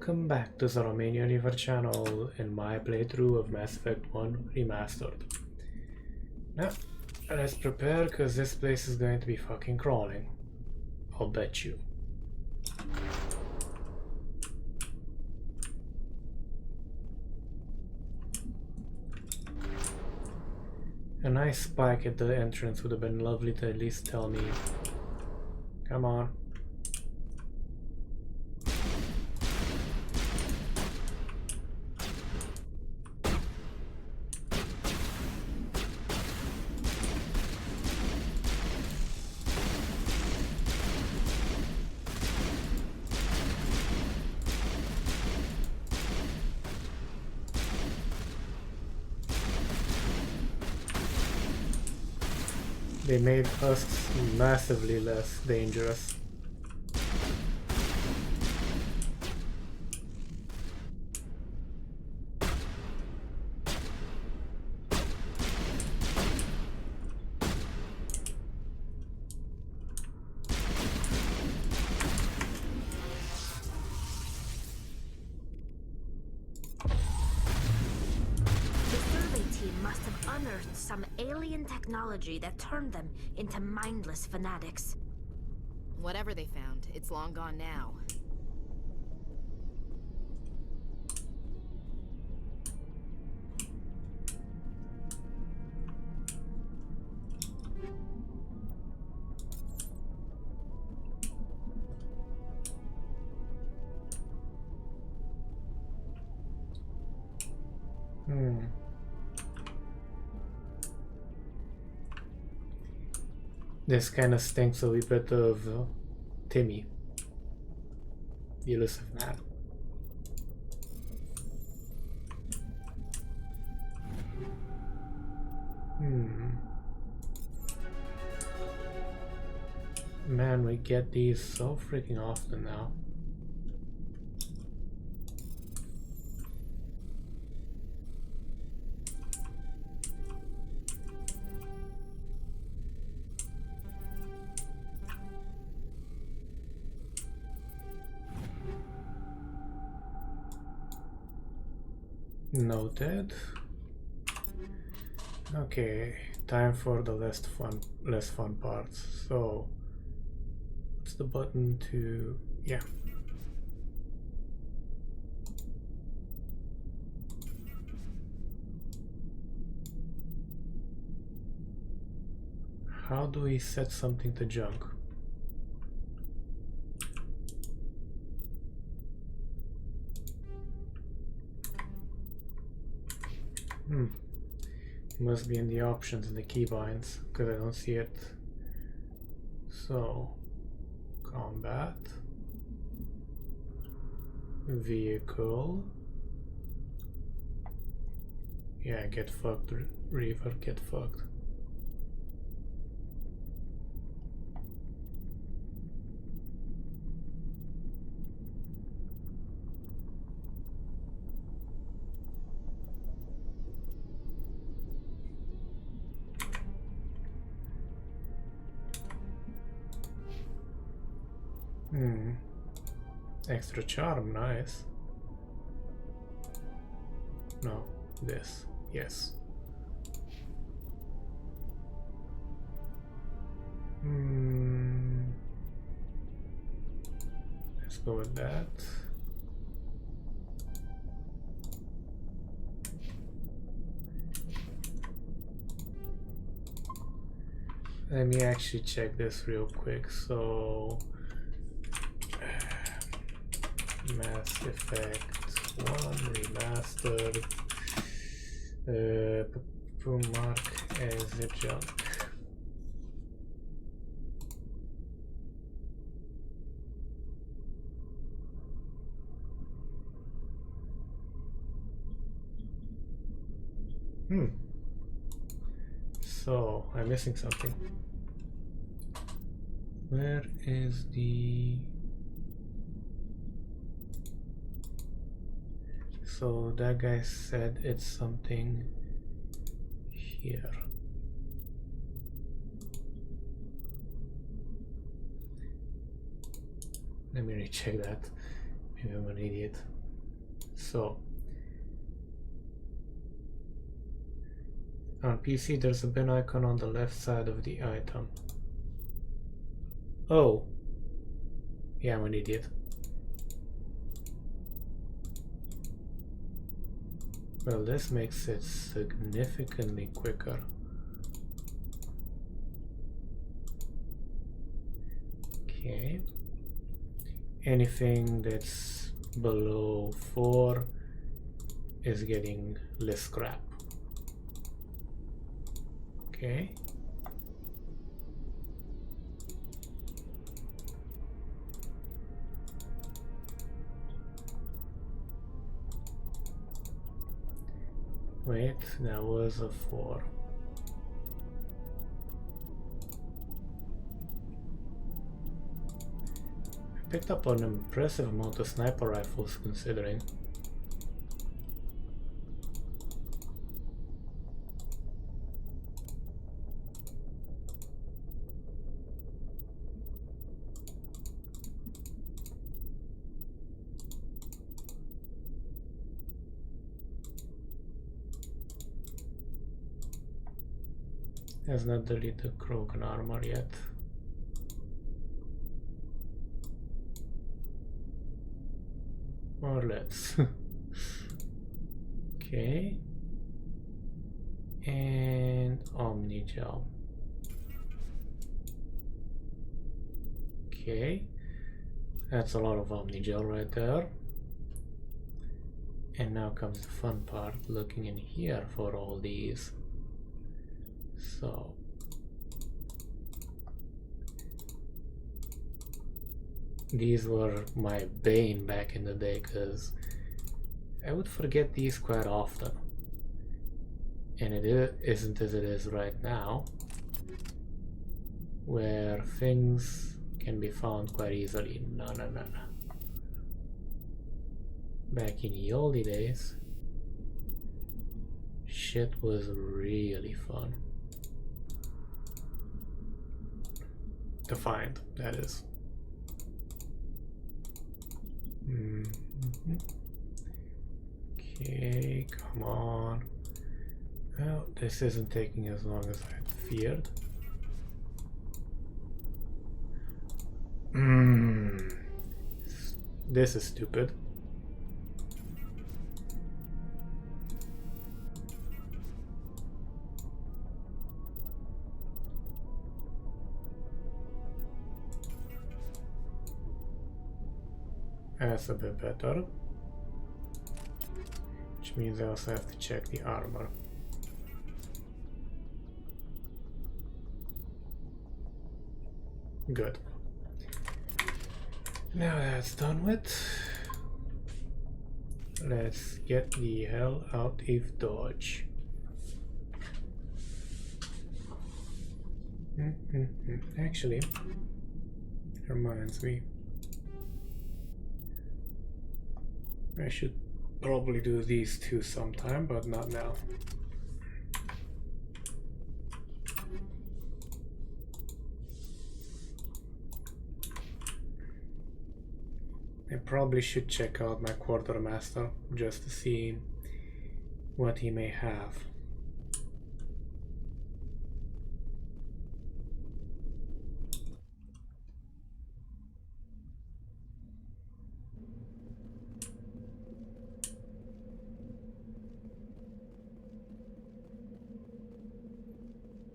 Welcome back to the Romanian Reaver channel in my playthrough of Mass Effect 1 Remastered. Now, let's prepare because this place is going to be fucking crawling. I'll bet you. A nice spike at the entrance would have been lovely to at least tell me. Come on. They made us massively less dangerous. Some alien technology that turned them into mindless fanatics. Whatever they found, it's long gone now. This kind of stinks a wee bit of Timmy, the elusive man. Man, we get these so freaking often now. Noted. Okay, time for the less fun parts. So, what's the button to... yeah. How do we set something to junk? Must be in the options in the keybinds because I don't see it. So, combat, vehicle. Yeah, get fucked, Reaver, get fucked. Extra charm, nice. No, this, yes. Let's go with that. Let me actually check this real quick. So Mass Effect 1 Remastered, mark as a junk. So I'm missing something. Where is the... So that guy said it's something here. Let me recheck that. Maybe I'm an idiot. So, on PC there's a bin icon on the left side of the item. Oh! Yeah, I'm an idiot. Well, this makes it significantly quicker. Okay. Anything that's below 4 is getting less scrap. Okay. Wait, that was a 4. I picked up an impressive amount of sniper rifles considering. Has not deleted Krogan armor yet. Or let's. Okay. And Omnigel. Okay. That's a lot of Omnigel right there. And now comes the fun part, looking in here for all these. So these were my bane back in the day because I would forget these quite often, and it isn't as it is right now where things can be found quite easily. No. Back in the oldie days shit was really fun to find, that is. Okay, come on. Well, this isn't taking as long as I had feared. This is stupid. That's a bit better. Which means I also have to check the armor. Good. Now that's done with. Let's get the hell out of Dodge. Actually, reminds me. I should probably do these two sometime, but not now. I probably should check out my quartermaster just to see what he may have.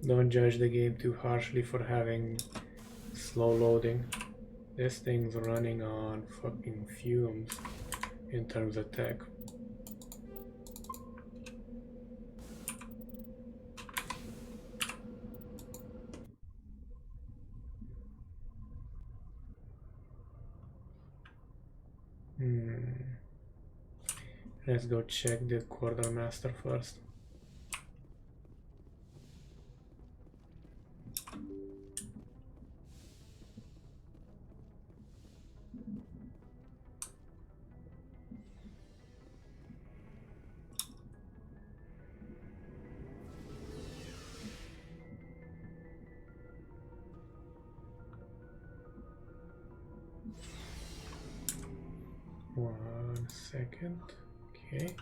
Don't judge the game too harshly for having slow loading. This thing's running on fucking fumes in terms of tech. Let's go check the quartermaster first. a second. Okay.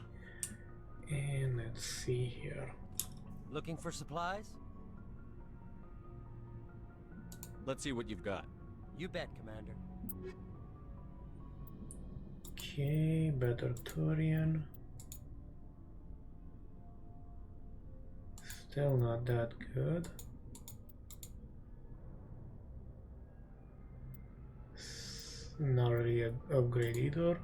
And let's see here. Looking for supplies? Let's see what you've got. You bet, Commander. Okay, better Turian. Still not that good. Not really an upgrade either.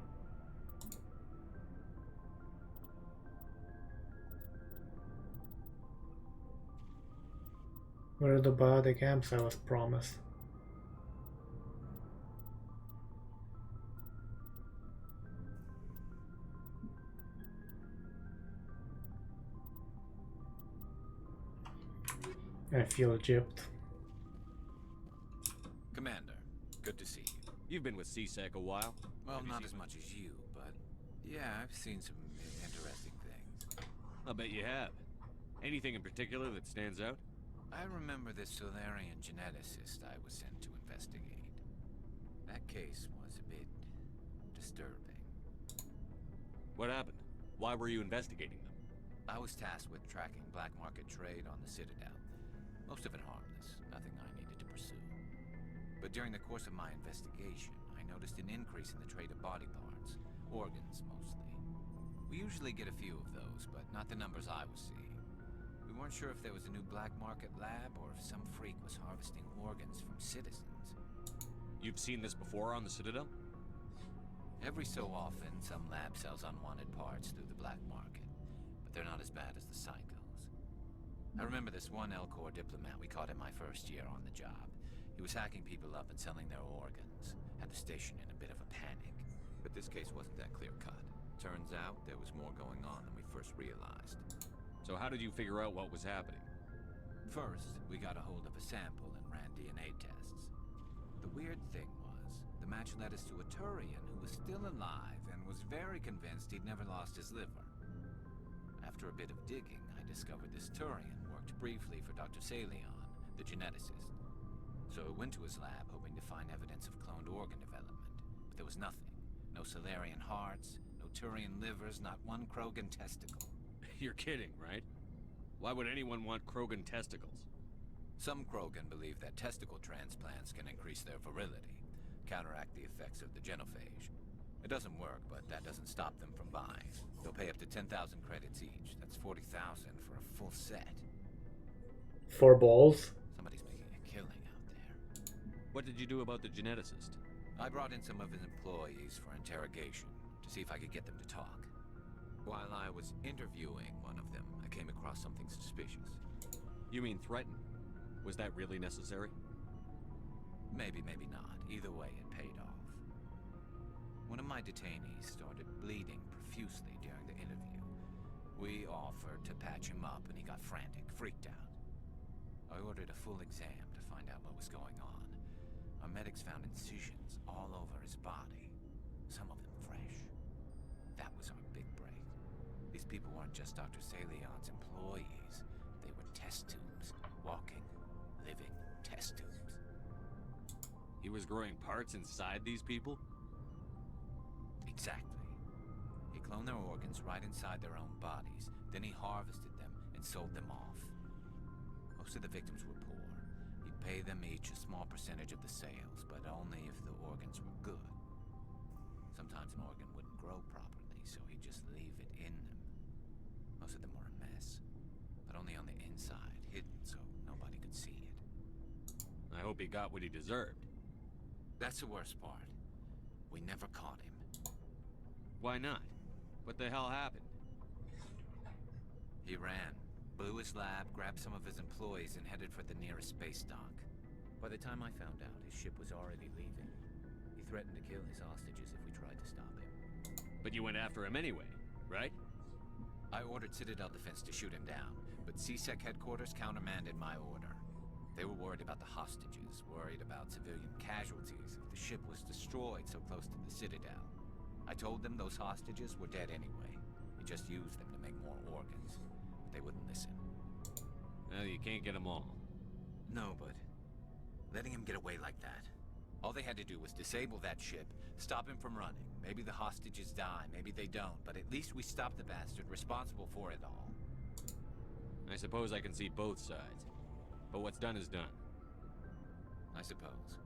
Where are the biotic amps I was promised? I feel gypped. Commander, good to see you. You've been with CSEC a while. Well, Have you not seen as what- much as you, but yeah, I've seen some interesting things. I'll bet you have. Anything in particular that stands out? I remember this Solarian geneticist I was sent to investigate. That case was a bit disturbing. What happened? Why were you investigating them? I was tasked with tracking black market trade on the Citadel. Most of it harmless, nothing I needed to pursue. But during the course of my investigation, I noticed an increase in the trade of body parts, organs mostly. We usually get a few of those, but not the numbers I was seeing. We weren't sure if there was a new black market lab or if some freak was harvesting organs from citizens. You've seen this before on the Citadel? Every so often, some lab sells unwanted parts through the black market, but they're not as bad as the cycles. I remember this one Elcor diplomat we caught in my first year on the job. He was hacking people up and selling their organs. Had the station in a bit of a panic. But this case wasn't that clear-cut. Turns out there was more going on than we first realized. So how did you figure out what was happening? First, we got a hold of a sample and ran DNA tests. The weird thing was, the match led us to a Turian who was still alive and was very convinced he'd never lost his liver. After a bit of digging, I discovered this Turian worked briefly for Dr. Salion, the geneticist. So I went to his lab hoping to find evidence of cloned organ development, but there was nothing. No Solarian hearts, no Turian livers, not one Krogan testicle. You're kidding, right? Why would anyone want Krogan testicles? Some Krogan believe that testicle transplants can increase their virility, counteract the effects of the genophage. It doesn't work, but that doesn't stop them from buying. They'll pay up to 10,000 credits each. That's 40,000 for a full set. 4 balls. Somebody's making a killing out there. What did you do about the geneticist? I brought in some of his employees for interrogation to see if I could get them to talk. While I was interviewing one of them, I came across something suspicious. You mean threaten? Was that really necessary? Maybe, maybe not. Either way, it paid off. One of my detainees started bleeding profusely during the interview. We offered to patch him up and he got frantic, freaked out. I ordered a full exam to find out what was going on. Our medics found incisions all over his body, some of them fresh. That was our big break. These people weren't just Dr. Salion's employees. They were test tubes. Walking, living test tubes. He was growing parts inside these people? Exactly. He cloned their organs right inside their own bodies. Then he harvested them and sold them off. Most of the victims were poor. He'd pay them each a small percentage of the sales, but only if the organs were good. Sometimes an organ wouldn't grow properly, so he'd just leave it in them. Most of them were a mess, but only on the inside, hidden so nobody could see it. I hope he got what he deserved. That's the worst part. We never caught him. Why not? What the hell happened? He ran, blew his lab, grabbed some of his employees, and headed for the nearest space dock. By the time I found out, his ship was already leaving. He threatened to kill his hostages if we tried to stop him. But you went after him anyway, right? I ordered Citadel Defense to shoot him down, but CSEC headquarters countermanded my order. They were worried about the hostages, worried about civilian casualties if the ship was destroyed so close to the Citadel. I told them those hostages were dead anyway. He just used them to make more organs. But they wouldn't listen. Well, you can't get them all. No, but letting him get away like that. All they had to do was disable that ship, stop him from running, Maybe the hostages die, maybe they don't, but at least we stopped the bastard responsible for it all. I suppose I can see both sides. But what's done is done. I suppose.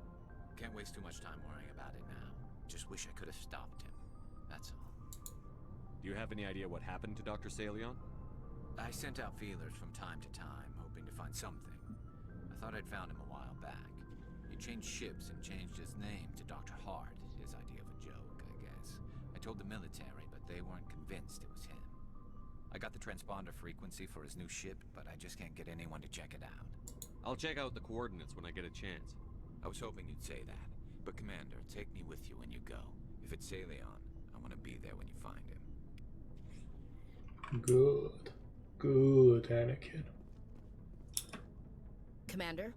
Can't waste too much time worrying about it now. Just wish I could have stopped him. That's all. Do you have any idea what happened to Dr. Salion? I sent out feelers from time to time, hoping to find something. I thought I'd found him a while back. He changed ships and changed his name to Dr. Hart, his idea of a joke, I guess. I told the military, but they weren't convinced it was him. I got the transponder frequency for his new ship, but I just can't get anyone to check it out. I'll check out the coordinates when I get a chance. I was hoping you'd say that. But Commander, take me with you when you go. If it's Salion, I want to be there when you find him. Good. Good, Anakin. Commander?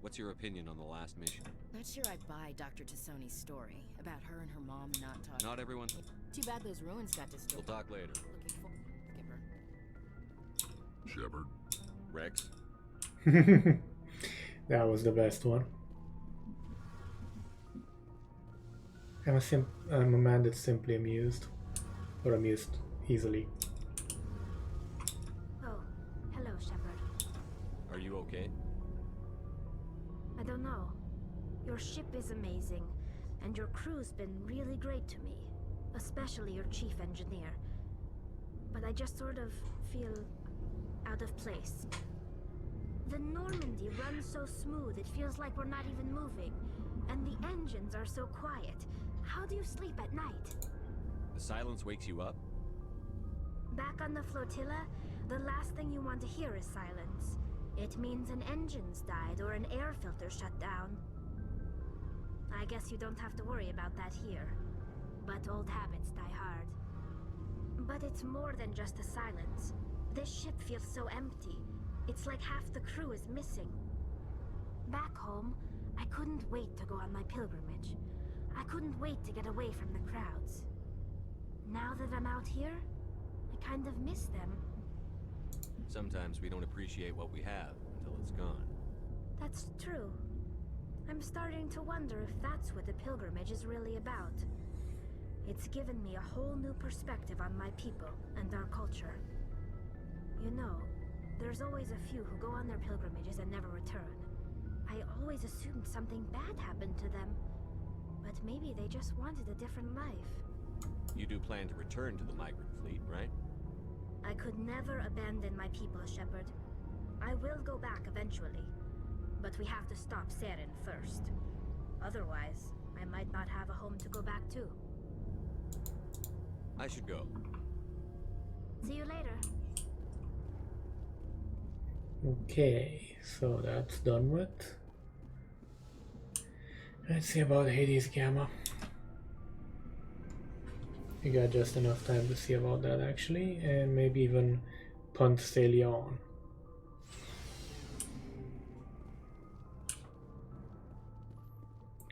What's your opinion on the last mission? Not sure I buy Dr. Tassoni's story about her and her mom not talking. Not everyone... Too bad those ruins got destroyed. We'll talk later. Looking for Skipper. Shepard. Rex? That was the best one. I'm a man that's simply amused. Or amused easily. Oh, hello, Shepard. Are you okay? I don't know. Your ship is amazing, and your crew's been really great to me. Especially your chief engineer. But I just sort of feel out of place. The Normandy runs so smooth, it feels like we're not even moving. And the engines are so quiet. How do you sleep at night? The silence wakes you up? Back on the flotilla, the last thing you want to hear is silence. It means an engine's died or an air filter shut down. I guess you don't have to worry about that here. But old habits die hard. But it's more than just the silence. This ship feels so empty. It's like half the crew is missing. Back home, I couldn't wait to go on my pilgrimage. I couldn't wait to get away from the crowds. Now that I'm out here, I kind of miss them. Sometimes we don't appreciate what we have until it's gone. That's true. I'm starting to wonder if that's what the pilgrimage is really about. It's given me a whole new perspective on my people and our culture. You know, there's always a few who go on their pilgrimages and never return. I always assumed something bad happened to them. But maybe they just wanted a different life. You do plan to return to the migrant fleet, right? I could never abandon my people, Shepard. I will go back eventually. But we have to stop Saren first. Otherwise, I might not have a home to go back to. I should go. See you later. Okay, so that's done with. Let's see about Hades Gamma. We got just enough time to see about that actually, and maybe even punt Salion.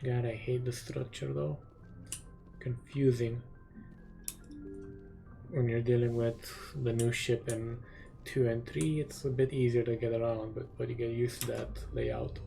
God, I hate the structure though. Confusing when you're dealing with the new ship in 2 and 3. It's a bit easier to get around, but you get used to that layout.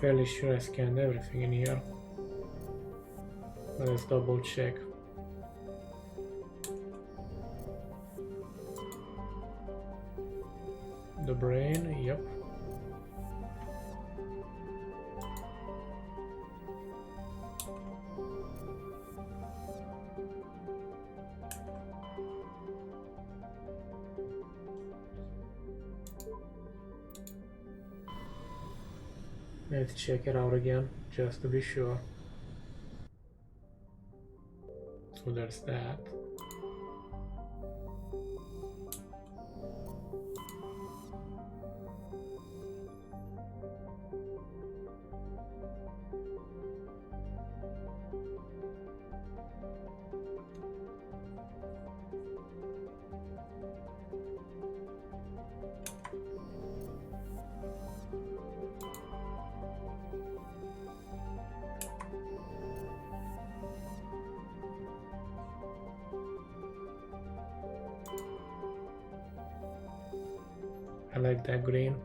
Fairly sure I scanned everything in here. Let's double check. The brain, yep. Let's check it out again, just to be sure. So there's that. I like that green.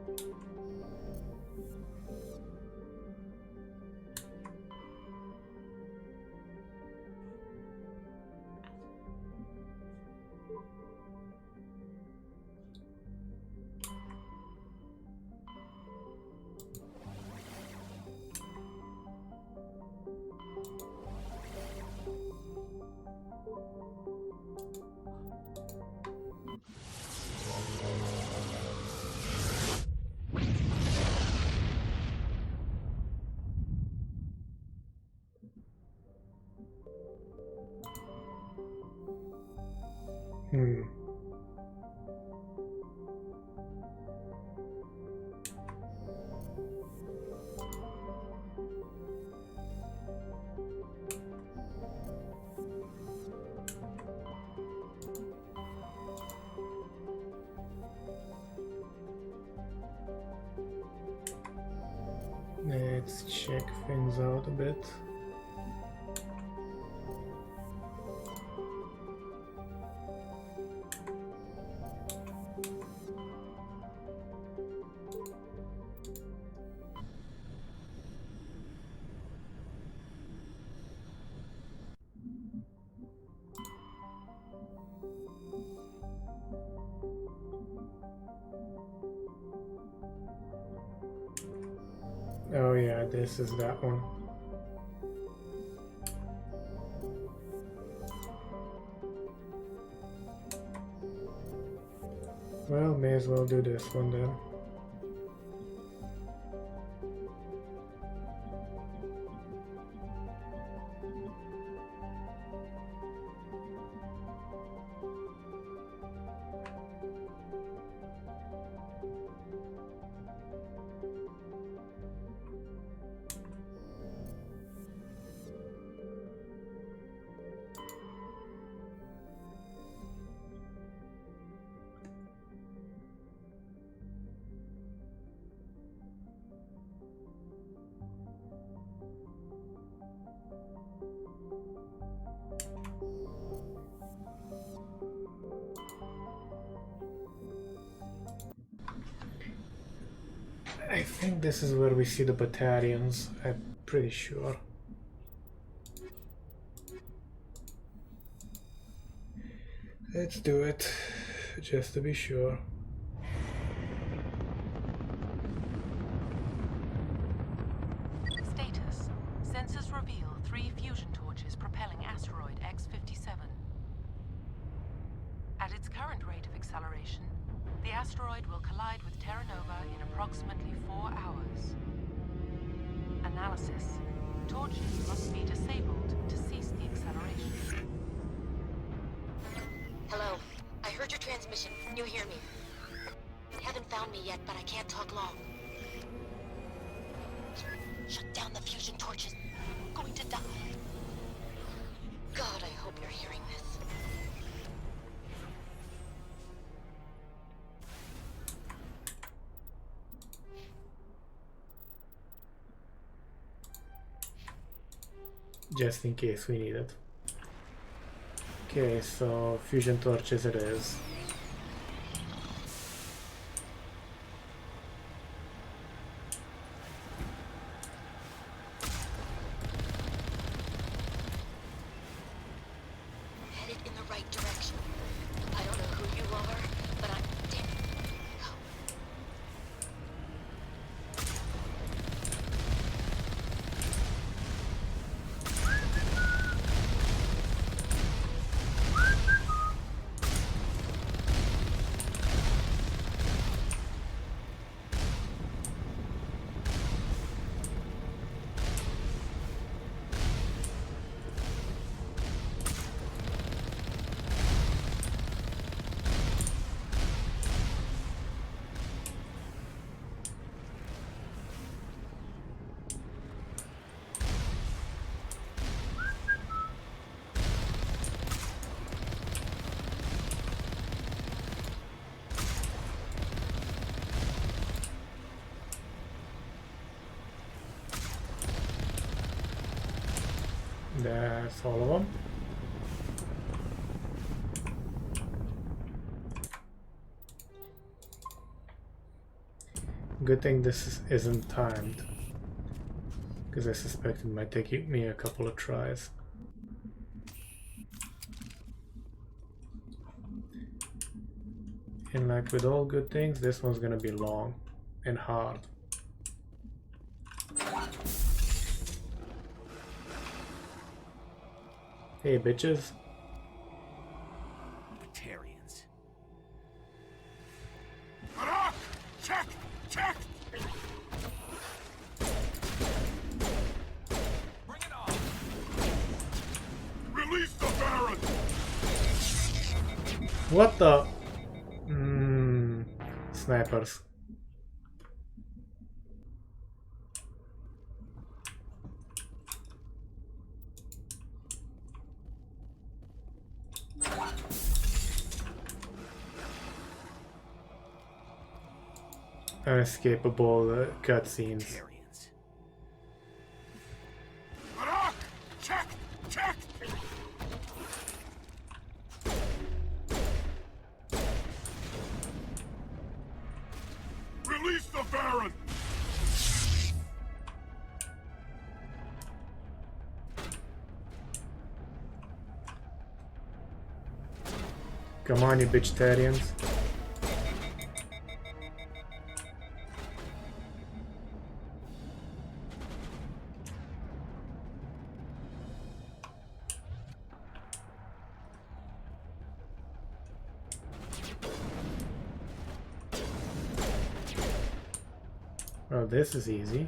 Let's check things out a bit. Oh yeah, this is that one. Well, may as well do this one then. I think this is where we see the battalions, I'm pretty sure. Let's do it, just to be sure. Status. Sensors reveal 3 fusion torches propelling asteroid X-57. At its current rate of acceleration, the asteroid will collide with Terra Nova in approximately 4 hours. Analysis. Torches must be disabled to cease the acceleration. Hello. I heard your transmission. Can you hear me? Haven't found me yet, but I can't talk long. Shut down the fusion torches. I'm going to die. God, I hope you're hearing this. Just in case we need it. Okay, so fusion torches it is. Headed in the right direction. I don't know who you are, but I'm damn. Go. That's all of them. Good thing this isn't timed, because I suspect it might take me a couple of tries. And like with all good things, this one's gonna be long and hard. Hey bitches. Batarians. Check! Check! Bring it on! Release the Baron! What the? Snipers. Unescapable cutscenes. Batarians. Check! Check! Release the Baron! Come on, you bitchtarians. Well, this is easy.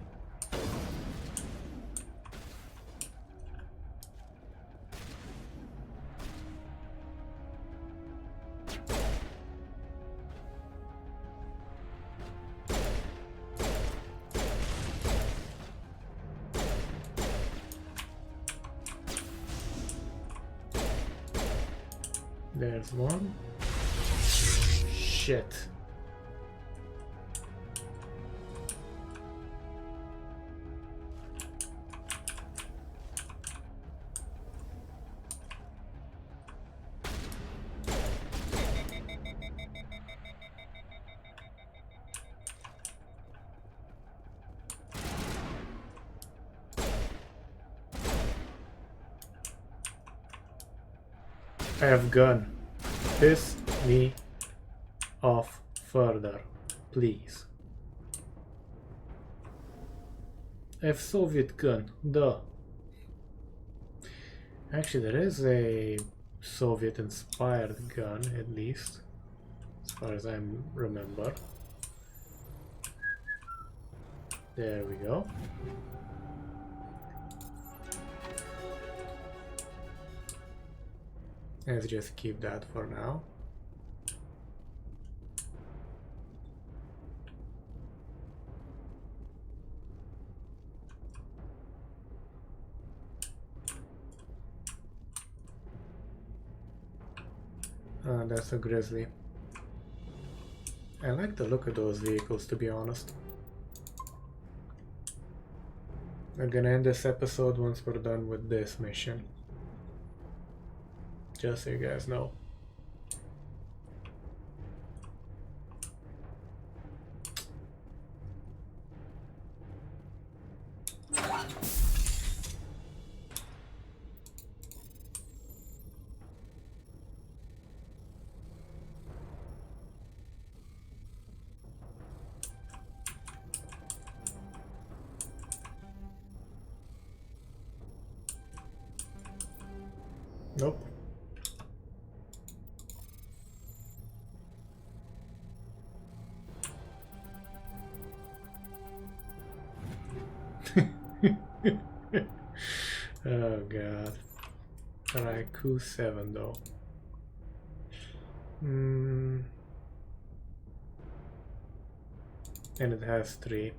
There's one. Shit. I have gun. Piss me off further, please. I have Soviet gun, duh. Actually, there is a Soviet-inspired gun, at least, as far as I remember. There we go. Let's just keep that for now. That's a grizzly. I like the look of those vehicles, to be honest. I'm gonna end this episode once we're done with this mission. Just so you guys know. Nope. Oh god. Alright, Q7 though. And it has 3.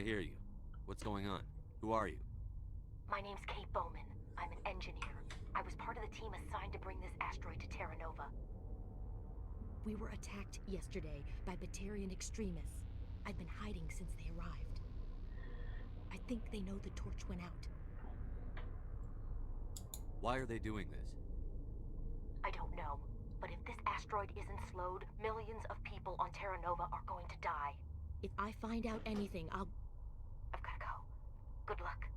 hear you. What's going on? Who are you? My name's Kate Bowman. I'm an engineer. I was part of the team assigned to bring this asteroid to Terra Nova. We were attacked yesterday by Batarian extremists. I've been hiding since they arrived. I think they know the torch went out. Why are they doing this? I don't know, but if this asteroid isn't slowed, millions of people on Terra Nova are going to die. If I find out anything, I've gotta go. Good luck.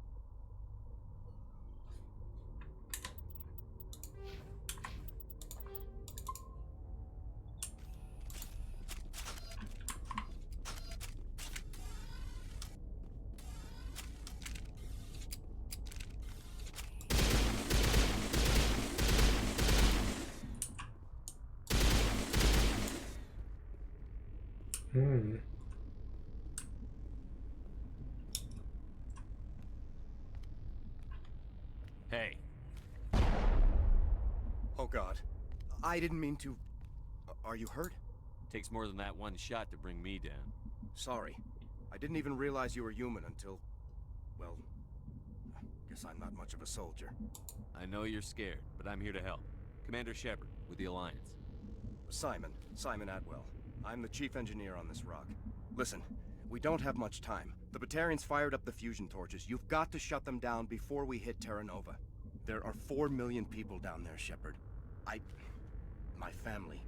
Hey. Oh God. I didn't mean to... Are you hurt? Takes more than that one shot to bring me down. Sorry. I didn't even realize you were human until... Well... Guess I'm not much of a soldier. I know you're scared, but I'm here to help. Commander Shepard, with the Alliance. Simon Atwell. I'm the chief engineer on this rock. Listen, we don't have much time. The Batarians fired up the fusion torches. You've got to shut them down before we hit Terra Nova. There are 4 million people down there, Shepard. My family,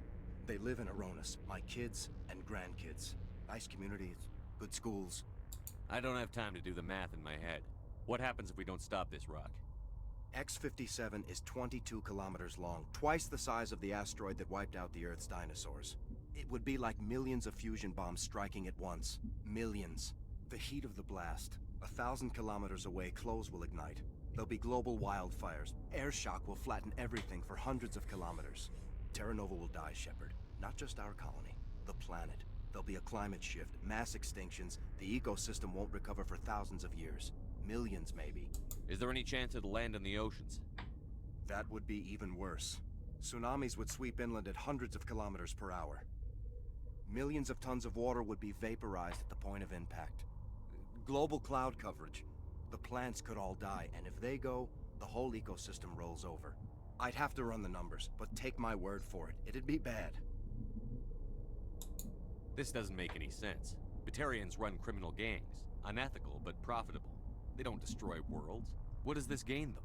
they live in Aronis. My kids and grandkids. Nice communities, good schools. I don't have time to do the math in my head. What happens if we don't stop this rock? X-57 is 22 kilometers long, twice the size of the asteroid that wiped out the Earth's dinosaurs. It would be like millions of fusion bombs striking at once. Millions. The heat of the blast. 1,000 kilometers away, clothes will ignite. There'll be global wildfires. Air shock will flatten everything for hundreds of kilometers. Terra Nova will die, Shepard. Not just our colony. The planet. There'll be a climate shift, mass extinctions. The ecosystem won't recover for thousands of years. Millions, maybe. Is there any chance it'll land in the oceans? That would be even worse. Tsunamis would sweep inland at hundreds of kilometers per hour. Millions of tons of water would be vaporized at the point of impact. Global cloud coverage. The plants could all die, and if they go, the whole ecosystem rolls over. I'd have to run the numbers, but take my word for it, it'd be bad. This doesn't make any sense. Batarians run criminal gangs. Unethical, but profitable. They don't destroy worlds. What does this gain them?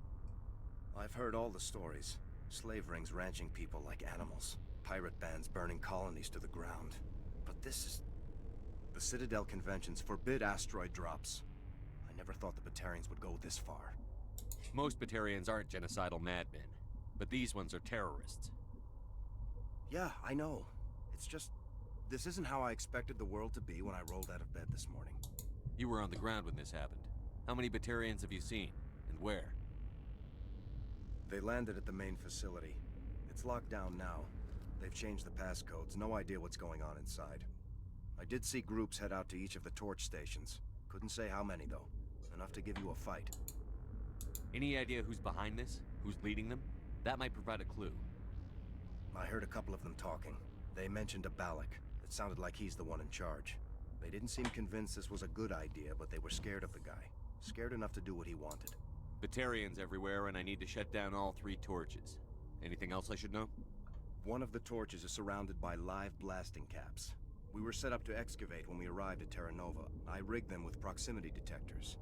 I've heard all the stories. Slave rings ranching people like animals. Pirate bands burning colonies to the ground. But this is... The Citadel conventions forbid asteroid drops. I never thought the Batarians would go this far. Most Batarians aren't genocidal madmen, but these ones are terrorists. Yeah, I know. It's just... This isn't how I expected the world to be when I rolled out of bed this morning. You were on the ground when this happened. How many Batarians have you seen, and where? They landed at the main facility. It's locked down now. They've changed the passcodes, no idea what's going on inside. I did see groups head out to each of the torch stations. Couldn't say how many, though. Enough to give you a fight. Any idea who's behind this? Who's leading them? That might provide a clue. I heard a couple of them talking. They mentioned a Balak. It sounded like he's the one in charge. They didn't seem convinced this was a good idea, but they were scared of the guy. Scared enough to do what he wanted. Batarians everywhere, and I need to shut down all 3 torches. Anything else I should know? One of the torches is surrounded by live blasting caps. We were set up to excavate when we arrived at Terra Nova. I rigged them with proximity detectors.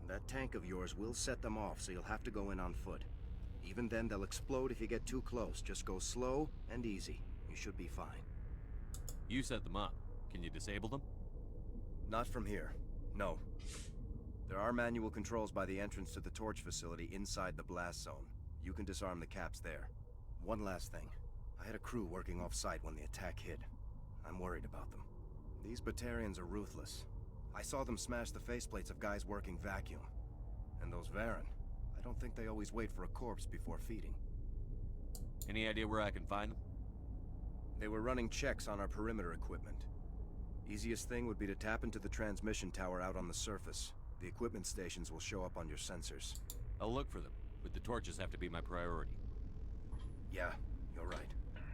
That tank of yours will set them off, so you'll have to go in on foot. Even then, they'll explode if you get too close. Just go slow and easy. You should be fine. You set them up. Can you disable them? Not from here. No. There are manual controls by the entrance to the torch facility inside the blast zone. You can disarm the caps there. One last thing. I had a crew working off-site when the attack hit. I'm worried about them. These Batarians are ruthless. I saw them smash the faceplates of guys working vacuum. And those Varen, I don't think they always wait for a corpse before feeding. Any idea where I can find them? They were running checks on our perimeter equipment. Easiest thing would be to tap into the transmission tower out on the surface. The equipment stations will show up on your sensors. I'll look for them, but the torches have to be my priority. Yeah, you're right.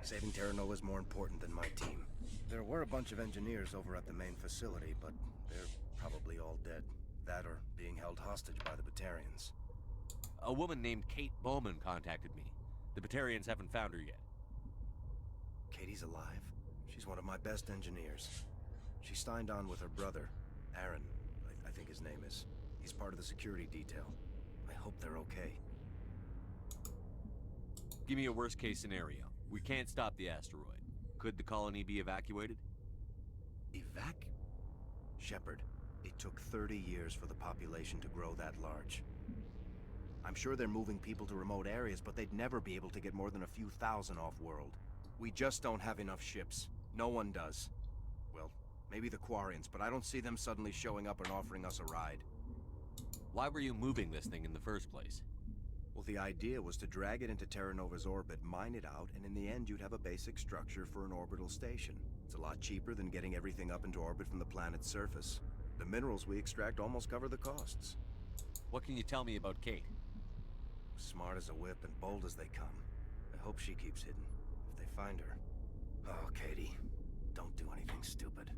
Saving Terra Nova is more important than my team. There were a bunch of engineers over at the main facility, but they're Probably all dead. That or being held hostage by the Batarians. A woman named Kate Bowman contacted me. The Batarians haven't found her yet. Katie's alive. She's one of my best engineers. She signed on with her brother, Aaron, I think his name is. He's part of the security detail. I hope they're okay. Give me a worst-case scenario. We can't stop the asteroid. Could the colony be evacuated? Shepard, it took 30 years for the population to grow that large. I'm sure they're moving people to remote areas, but they'd never be able to get more than a few thousand off-world. We just don't have enough ships. No one does. Well, maybe the Quarians, but I don't see them suddenly showing up and offering us a ride. Why were you moving this thing in the first place? Well, the idea was to drag it into Terra Nova's orbit, mine it out, and in the end you'd have a basic structure for an orbital station. It's a lot cheaper than getting everything up into orbit from the planet's surface. The minerals we extract almost cover the costs. What can you tell me about Kate? Smart as a whip and bold as they come. I hope she keeps hidden, if they find her. Oh, Katie, don't do anything stupid.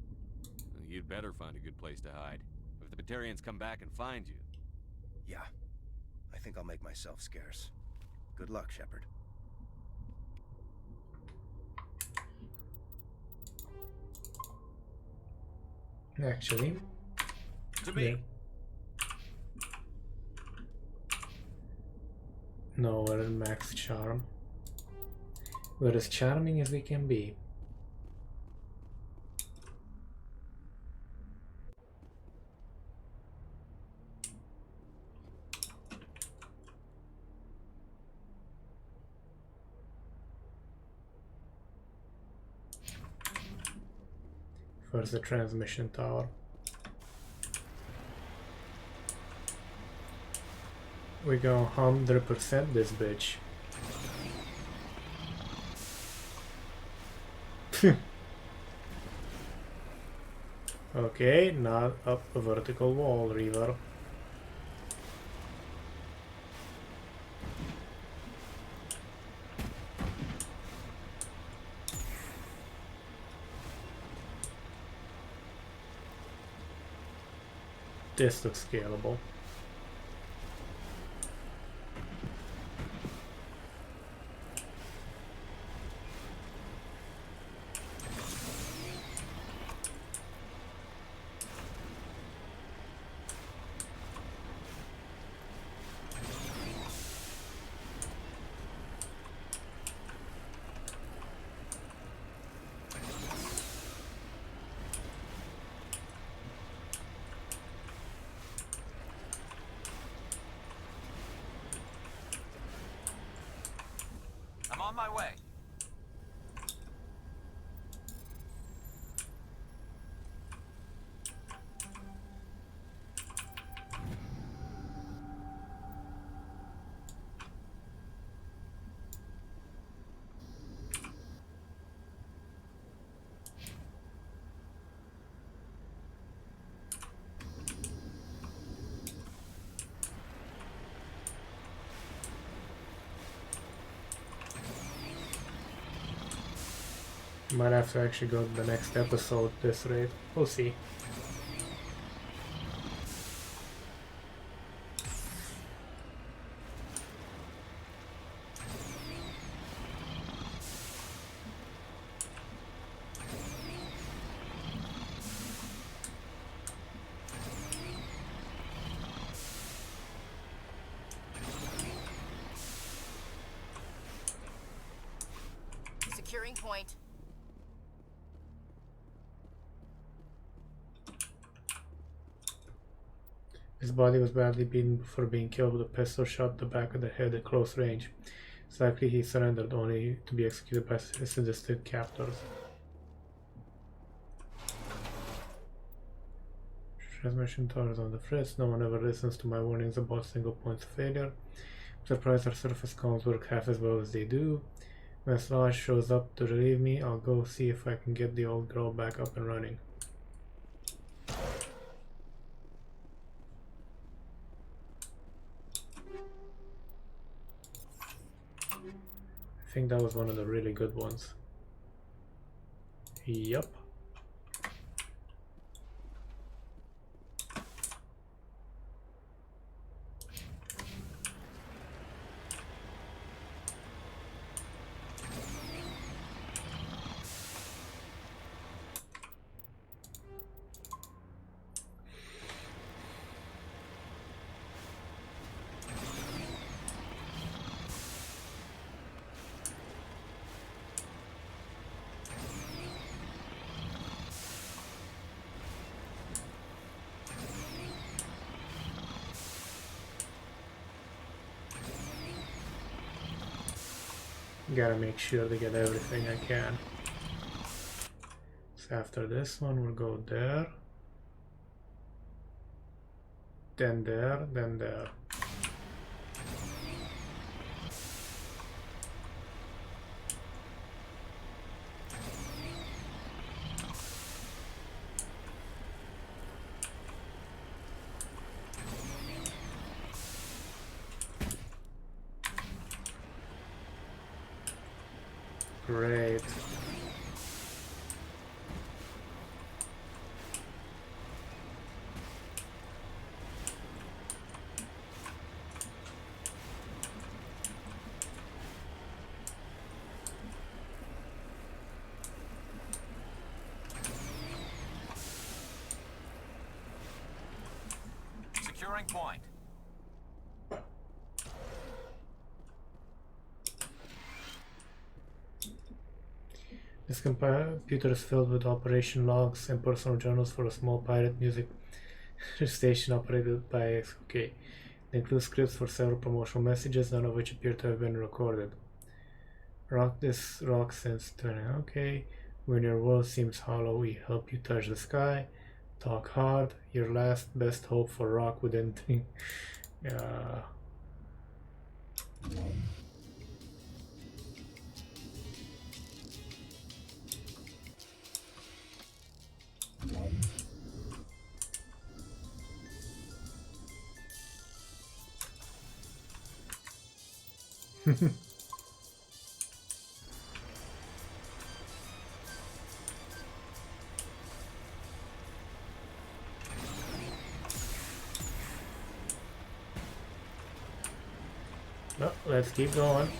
You'd better find a good place to hide. If the Batarians come back and find you... Yeah, I think I'll make myself scarce. Good luck, Shepard. Actually, To me! No, we're in max charm. We're as charming as we can be. First the transmission tower. We go 100% this bitch. Okay, not up a vertical wall, Reaver. This looks scalable. I'm on my way. Might have to actually go to the next episode at this rate. We'll see. Securing point. His body was badly beaten before being killed with a pistol shot to the back of the head at close range. It's likely he surrendered only to be executed by his sadistic captors. Transmission tower is on the fritz. No one ever listens to my warnings about single points of failure. I'm surprised our surface comms work half as well as they do. When Slash shows up to relieve me, I'll go see if I can get the old girl back up and running. I think that was one of the really good ones. Yup. Gotta make sure to get everything I can. So after this one, we'll go there. Then there, then there. Great. Securing point. This computer is filled with operation logs and personal journals for a small pirate music station operated by OK. It includes scripts for several promotional messages, none of which appear to have been recorded. Rock this rock since 20. OK. When your world seems hollow, we help you touch the sky. Talk hard. Your last best hope for rock within. Well, let's keep going.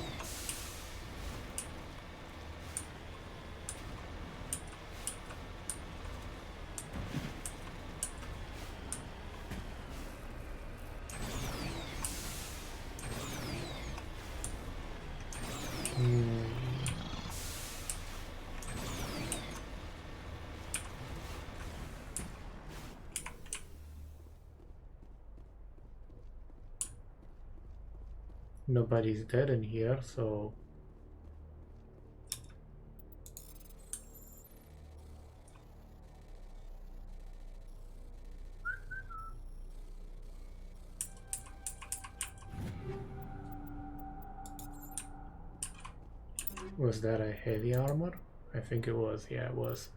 Nobody's dead in here, so was that a heavy armor? I think it was. Yeah, it was.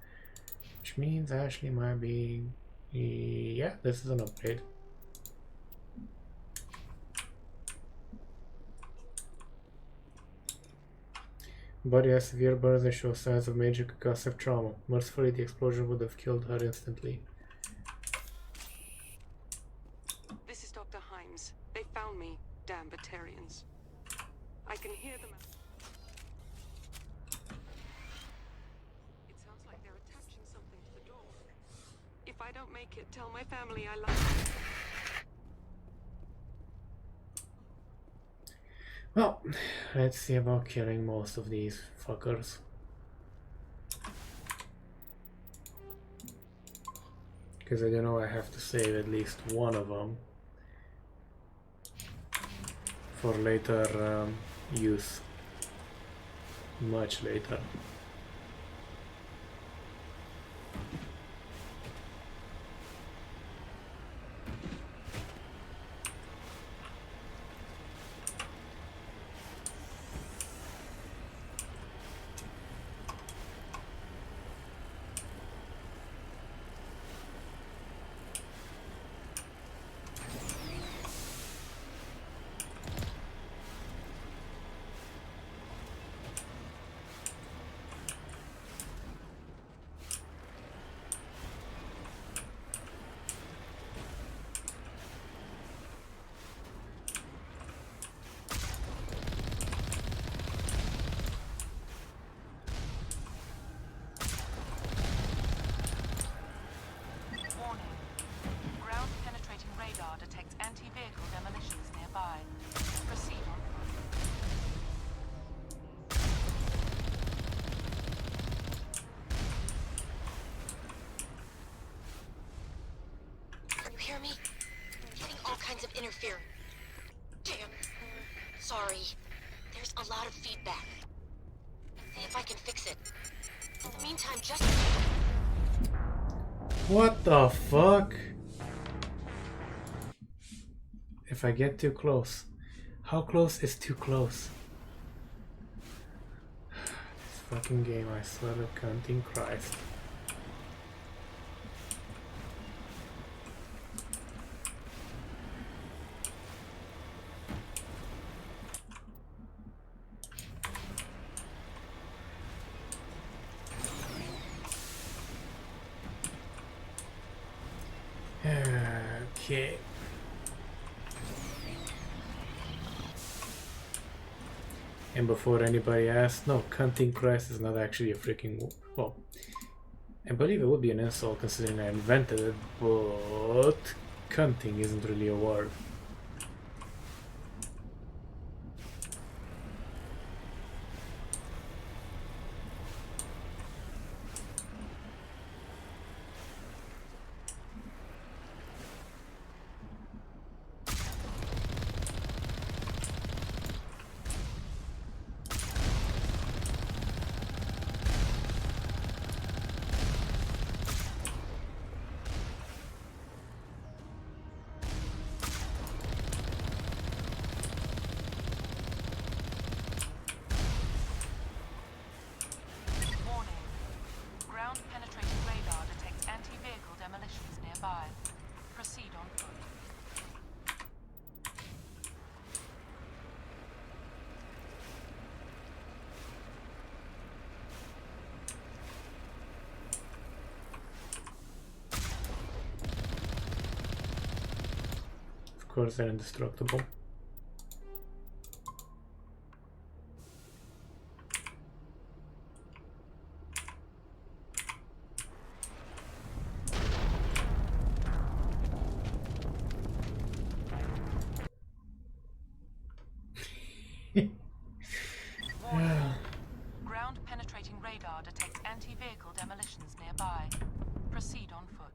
Which means Ashley might be. Yeah, this is an upgrade. Body has severe burns and shows signs of major concussive trauma. Mercifully, the explosion would have killed her instantly. This is Dr. Himes. They found me, damn Batarians. I can hear them. It sounds like they're attaching something to the door. If I don't make it, tell my family I love them. Well, let's see about killing most of these fuckers. Because I know I have to save at least one of them for later use. Much later. Hear me? Getting all kinds of interference. Damn. Sorry. There's a lot of feedback. See if I can fix it. In the meantime, just... What the fuck? If I get too close. How close is too close? This fucking game, I swear to counting Christ. Okay. And before anybody asks, no, cunting Christ is not actually a freaking... Well, I believe it would be an insult considering I invented it, but cunting isn't really a word. Of course, they're indestructible. Ground penetrating radar detects anti-vehicle demolitions nearby. Proceed on foot.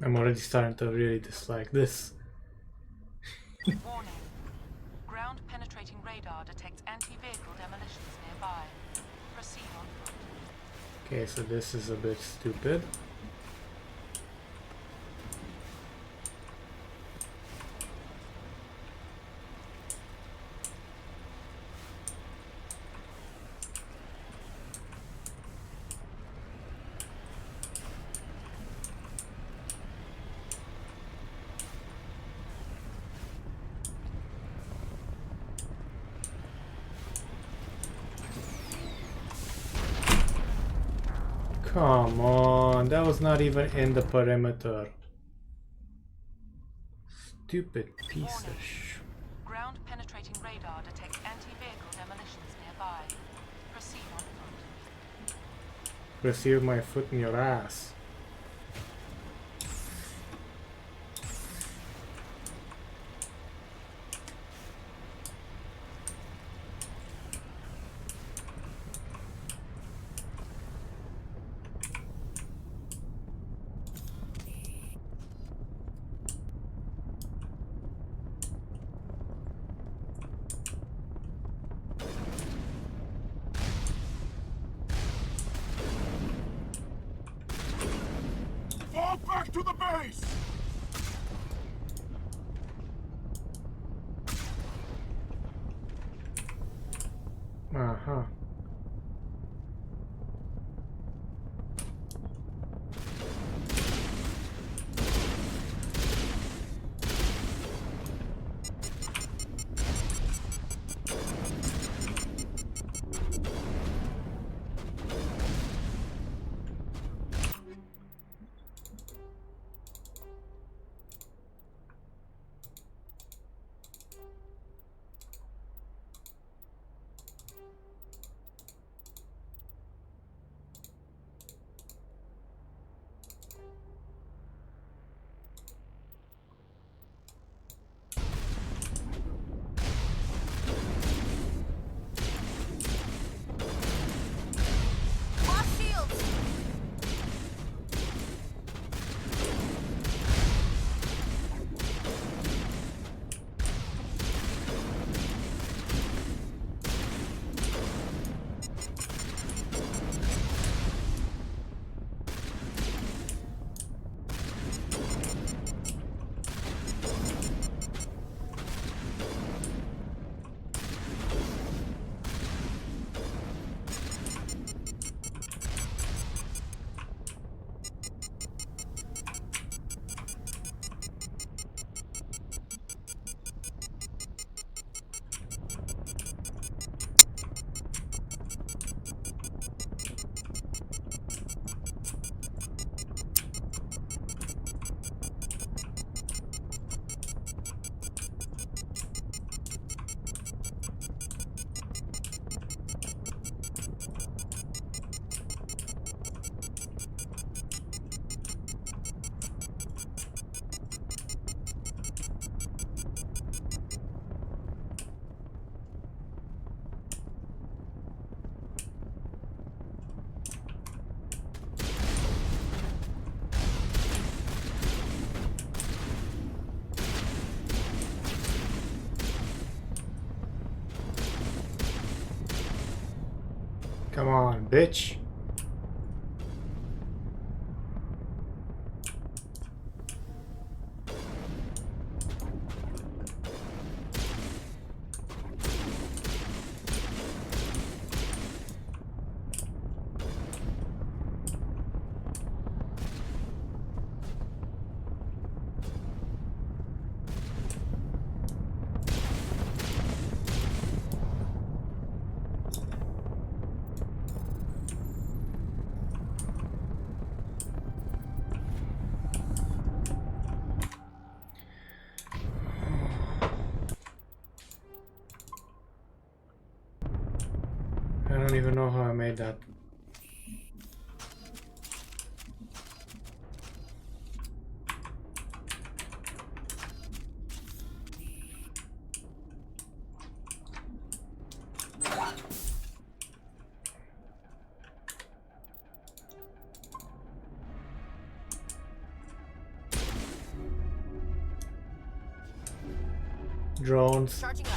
I'm already starting to really dislike this. Warning. Ground penetrating radar detects anti-vehicle demolitions nearby. Proceed on foot. Okay, so this is a bit stupid. Come on, that was not even in the perimeter. Stupid piece of sh... Ground penetrating radar detects anti-vehicle demolitions nearby. Proceed on foot. Receive my foot in your ass. Fall back to the base! Uh-huh. Come on, bitch. I don't even know how I made that. Drones. Charging up.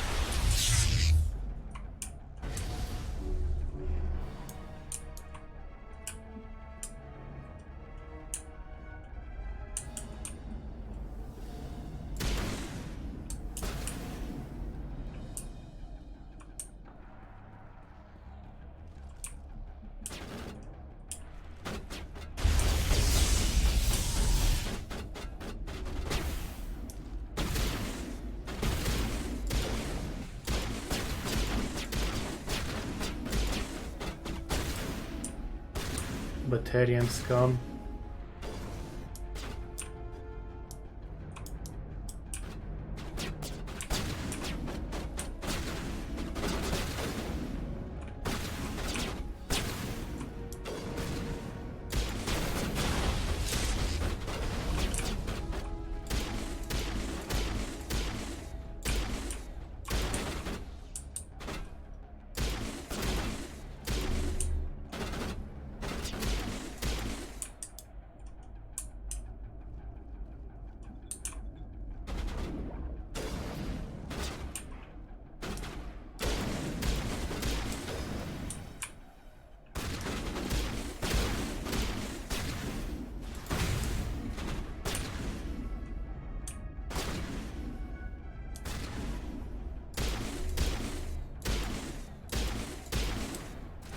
Batarian scum.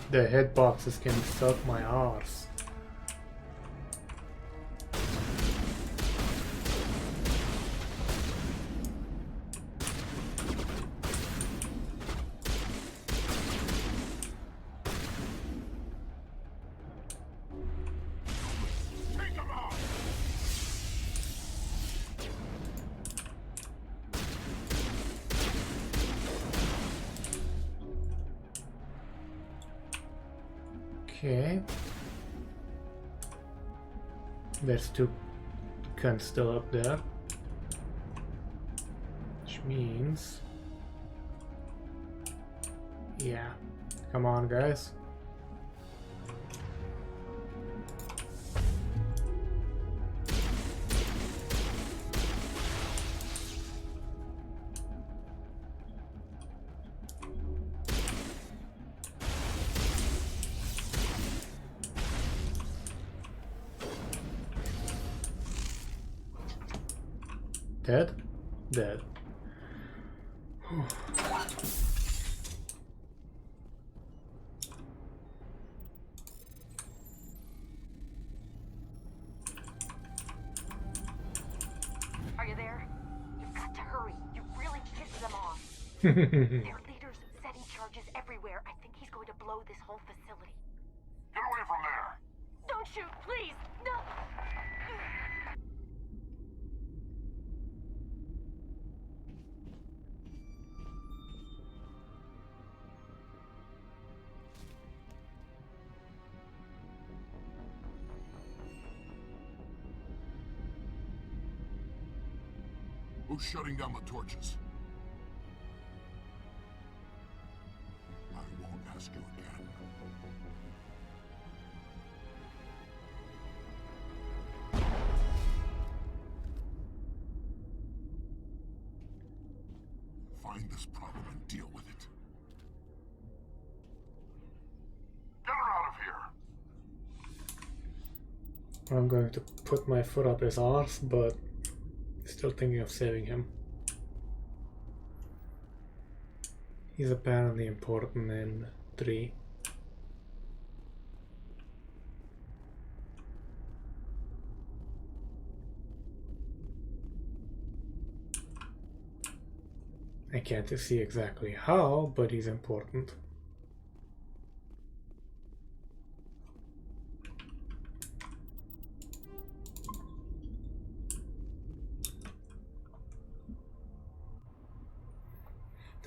The hitboxes can suck my arse. Okay. There's two guns still up there. Which means... yeah. Come on, guys. Dead? Dead. Are you there? You've got to hurry. You really pissed them off. Their leader's setting charges everywhere. I think he's going to blow this whole facility. Get away from there! Don't shoot, please! No! Who's shutting down the torches? I won't ask you again. Find this problem and deal with it. Get her out of here! I'm going to put my foot up his arse, but still thinking of saving him. He's apparently important in 3. I can't see exactly how, but he's important.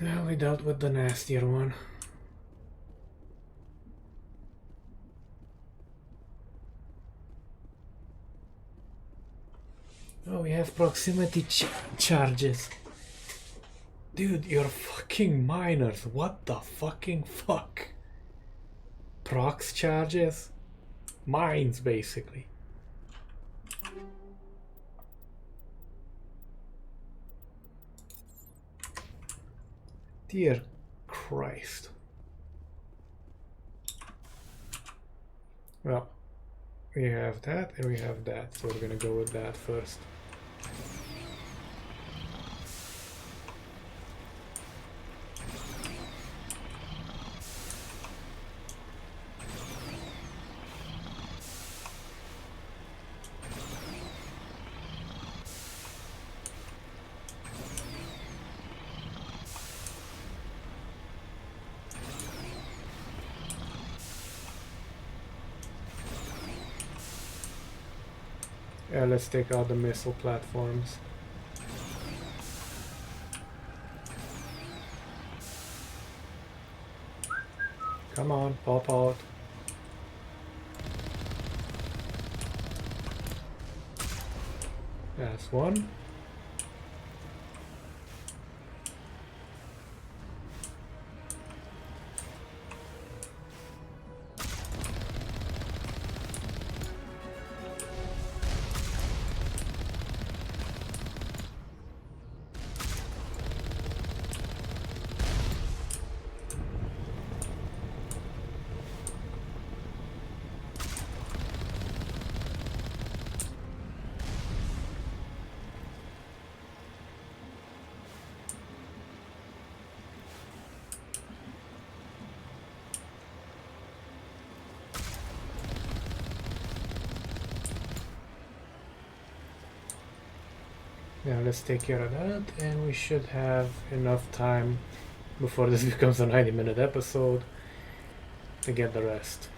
Well, we dealt with the nastier one. Oh, we have proximity charges. Dude, you're fucking minors. What the fucking fuck? Prox charges? Mines, basically. Dear Christ. Well, we have that and we have that, so we're gonna go with that first. Yeah, let's take out the missile platforms. Come on, pop out. That's one. Now let's take care of that, and we should have enough time before this becomes a 90-minute episode to get the rest.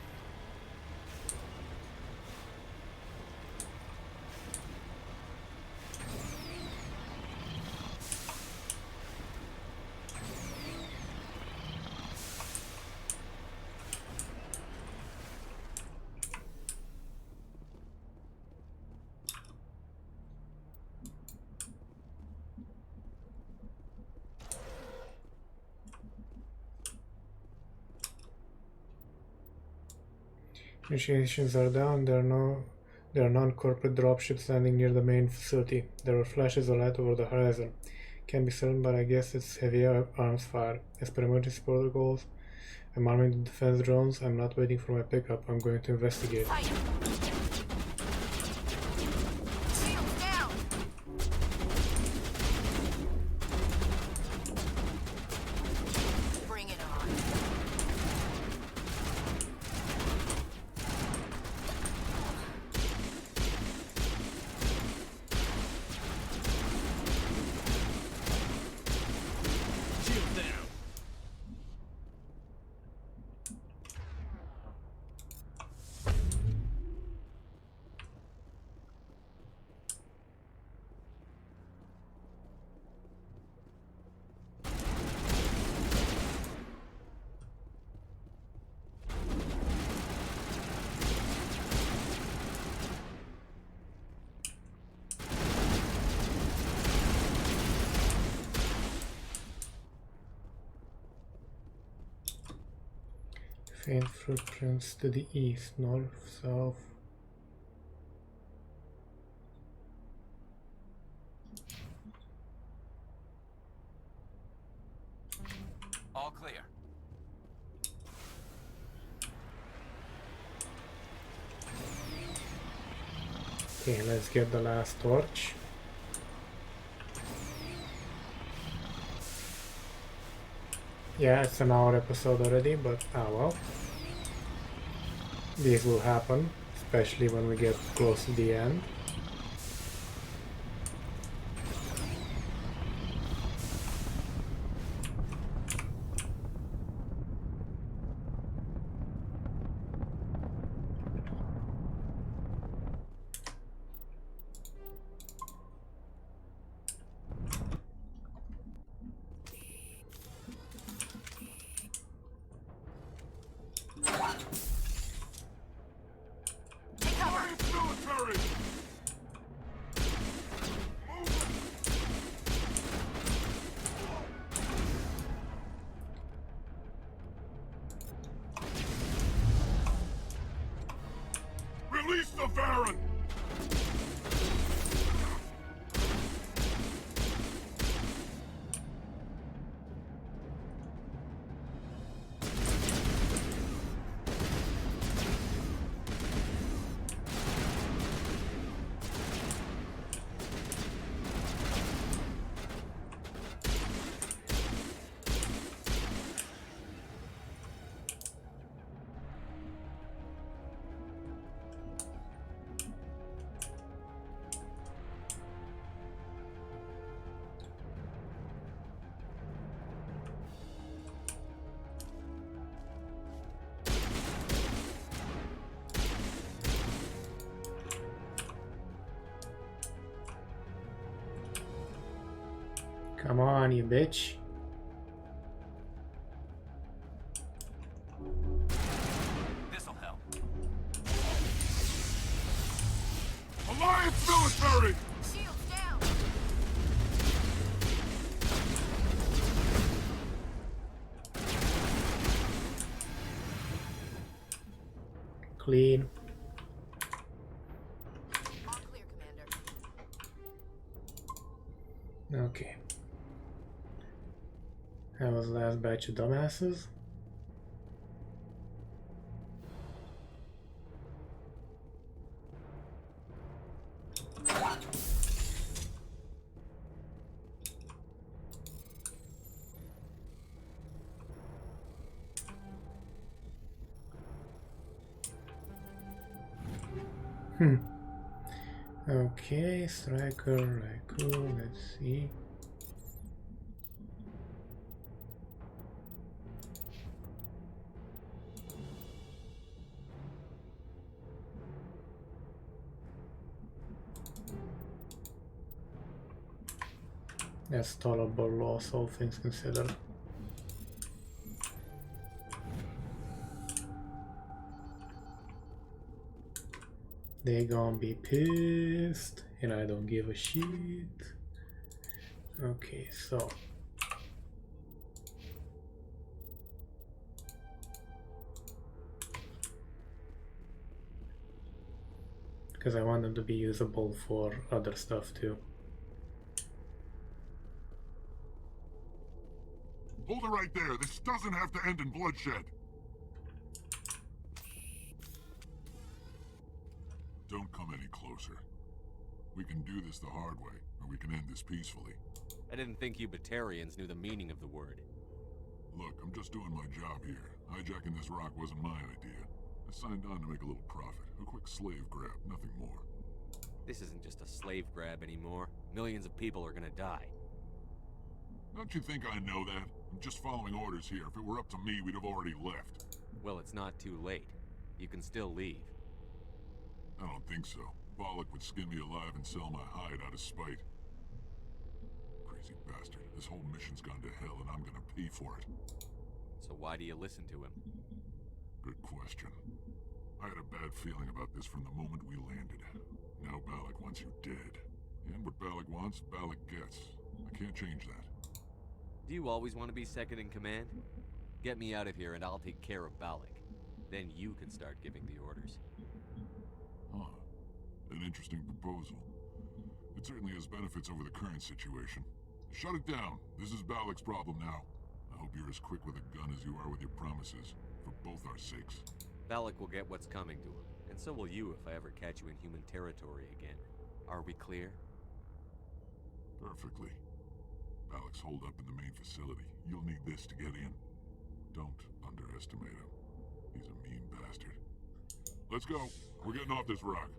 Initiations are down. There are non-corporate dropships landing near the main facility. There are flashes of light over the horizon. Can't be certain, but I guess it's heavy arms fire. As per emergency protocols, I'm arming the defense drones. I'm not waiting for my pickup. I'm going to investigate. Faint footprints to the east, north, south. All clear. Okay, let's get the last torch. Yeah, it's an hour episode already, but ah well. These will happen, especially when we get close to the end. Release the Baron! Come on, you bitch. This'll help. Alliance military! Shields down! Clean. All clear, Commander. Okay. That was the last batch of dumbasses. Okay, striker, like cool, let's see. That's tolerable loss, all things considered. They gonna be pissed, and I don't give a shit. Okay, so because I want them to be usable for other stuff too. Hold it right there. This doesn't have to end in bloodshed. Don't come any closer. We can do this the hard way, or we can end this peacefully. I didn't think you Batarians knew the meaning of the word. Look, I'm just doing my job here. Hijacking this rock wasn't my idea. I signed on to make a little profit. A quick slave grab, nothing more. This isn't just a slave grab anymore. Millions of people are gonna die. Don't you think I know that? I'm just following orders here. If it were up to me, we'd have already left. Well, it's not too late. You can still leave. I don't think so. Bollock would skin me alive and sell my hide out of spite. Crazy bastard. This whole mission's gone to hell and I'm gonna pay for it. So why do you listen to him? Good question. I had a bad feeling about this from the moment we landed. Now Bollock wants you dead. And what Bollock wants, Bollock gets. I can't change that. Do you always want to be second in command? Get me out of here and I'll take care of Balak. Then you can start giving the orders. Huh. An interesting proposal. It certainly has benefits over the current situation. Shut it down. This is Balak's problem now. I hope you're as quick with a gun as you are with your promises. For both our sakes. Balak will get what's coming to him. And so will you if I ever catch you in human territory again. Are we clear? Perfectly. Balak's holed up in the main facility. You'll need this to get in. Don't underestimate him. He's a mean bastard. Let's go. We're getting off this rock.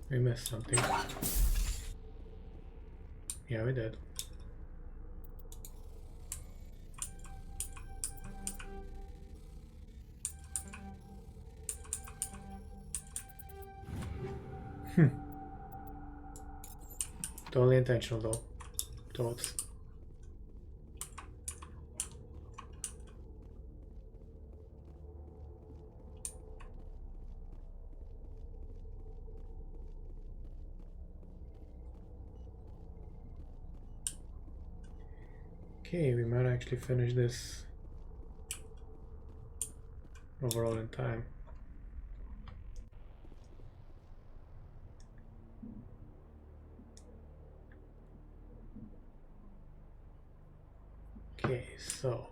We missed something. Yeah, we did. Totally intentional though. Thoughts. Okay, we might actually finish this overall in time. Okay, so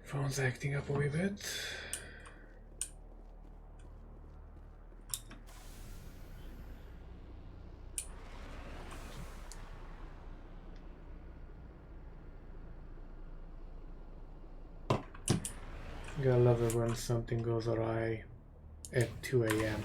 phone's acting up a wee bit. Gotta love it when something goes awry at 2 AM.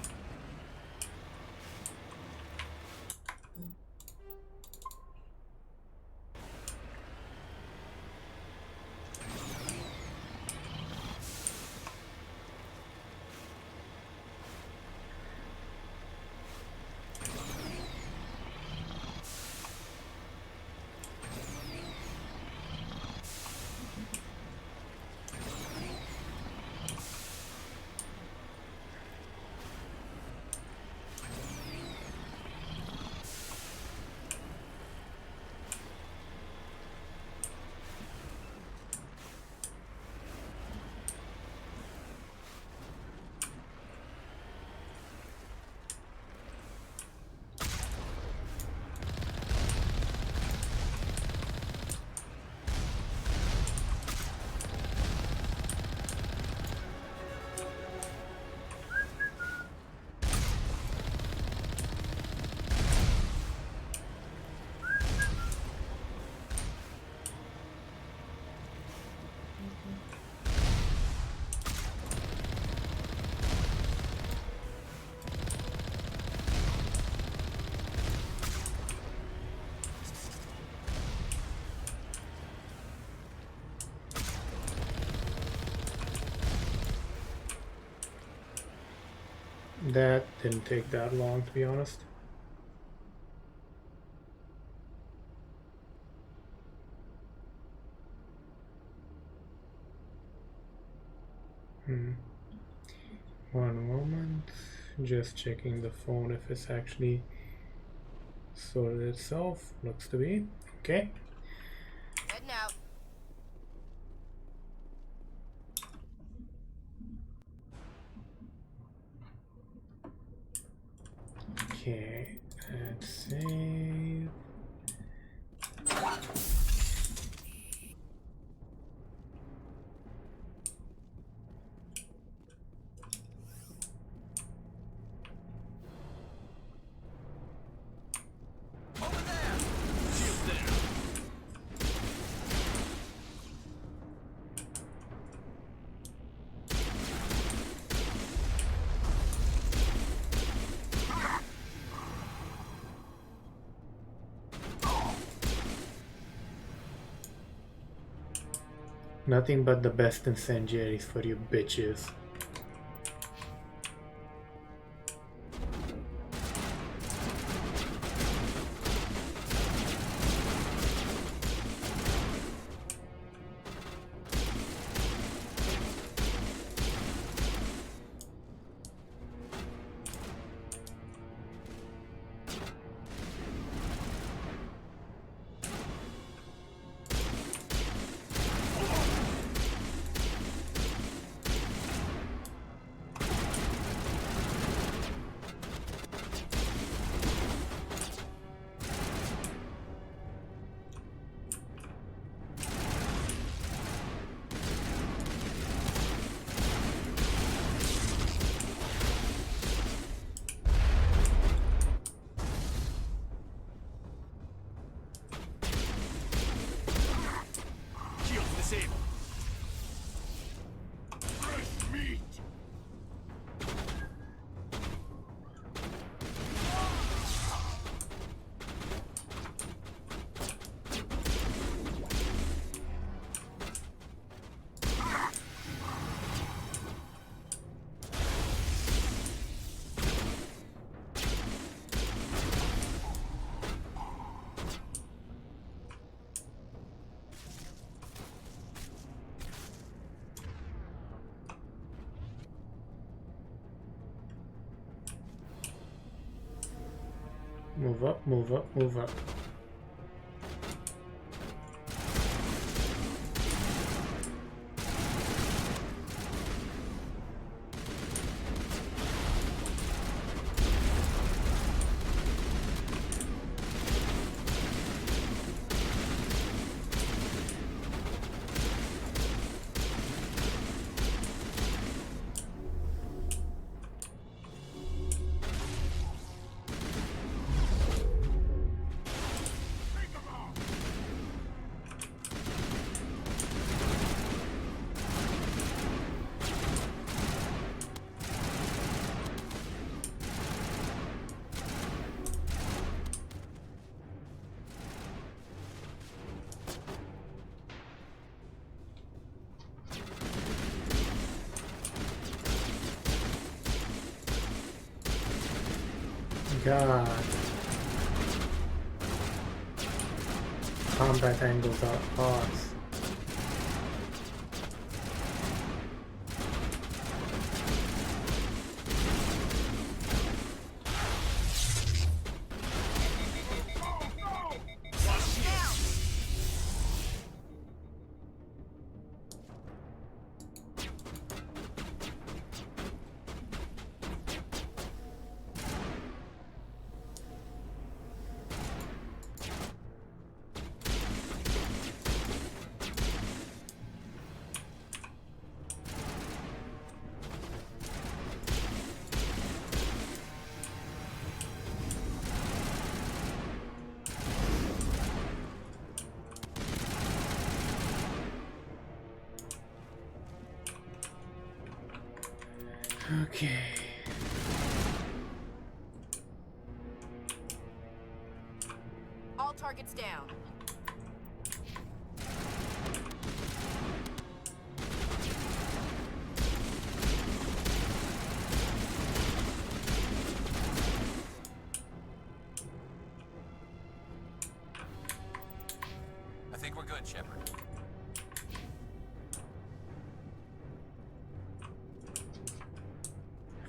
That didn't take that long, to be honest. One moment. Just checking the phone if it's actually sorted itself. Looks to be. Okay. Heading out. Okay, let's save. Nothing but the best incendiaries for you bitches. Move up, move up, move up. God. Combat angles are awesome. Okay. All targets down.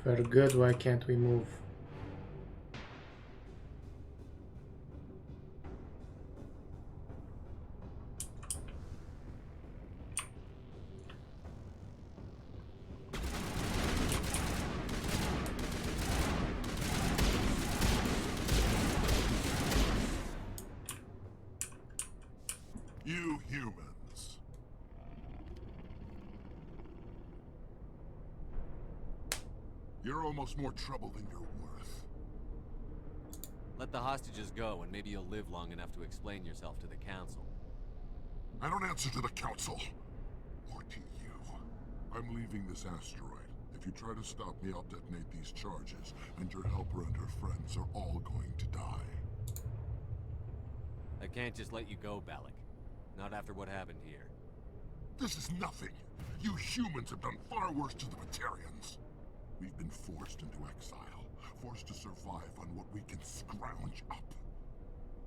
We're good, why can't we move? You humans. You're almost more trouble than you're worth. Let the hostages go, and maybe you'll live long enough to explain yourself to the council. I don't answer to the council. Or to you. I'm leaving this asteroid. If you try to stop me, I'll detonate these charges, and your helper and her friends are all going to die. I can't just let you go, Balak. Not after what happened here. This is nothing. You humans have done far worse to the Batarians. We've been forced into exile, forced to survive on what we can scrounge up.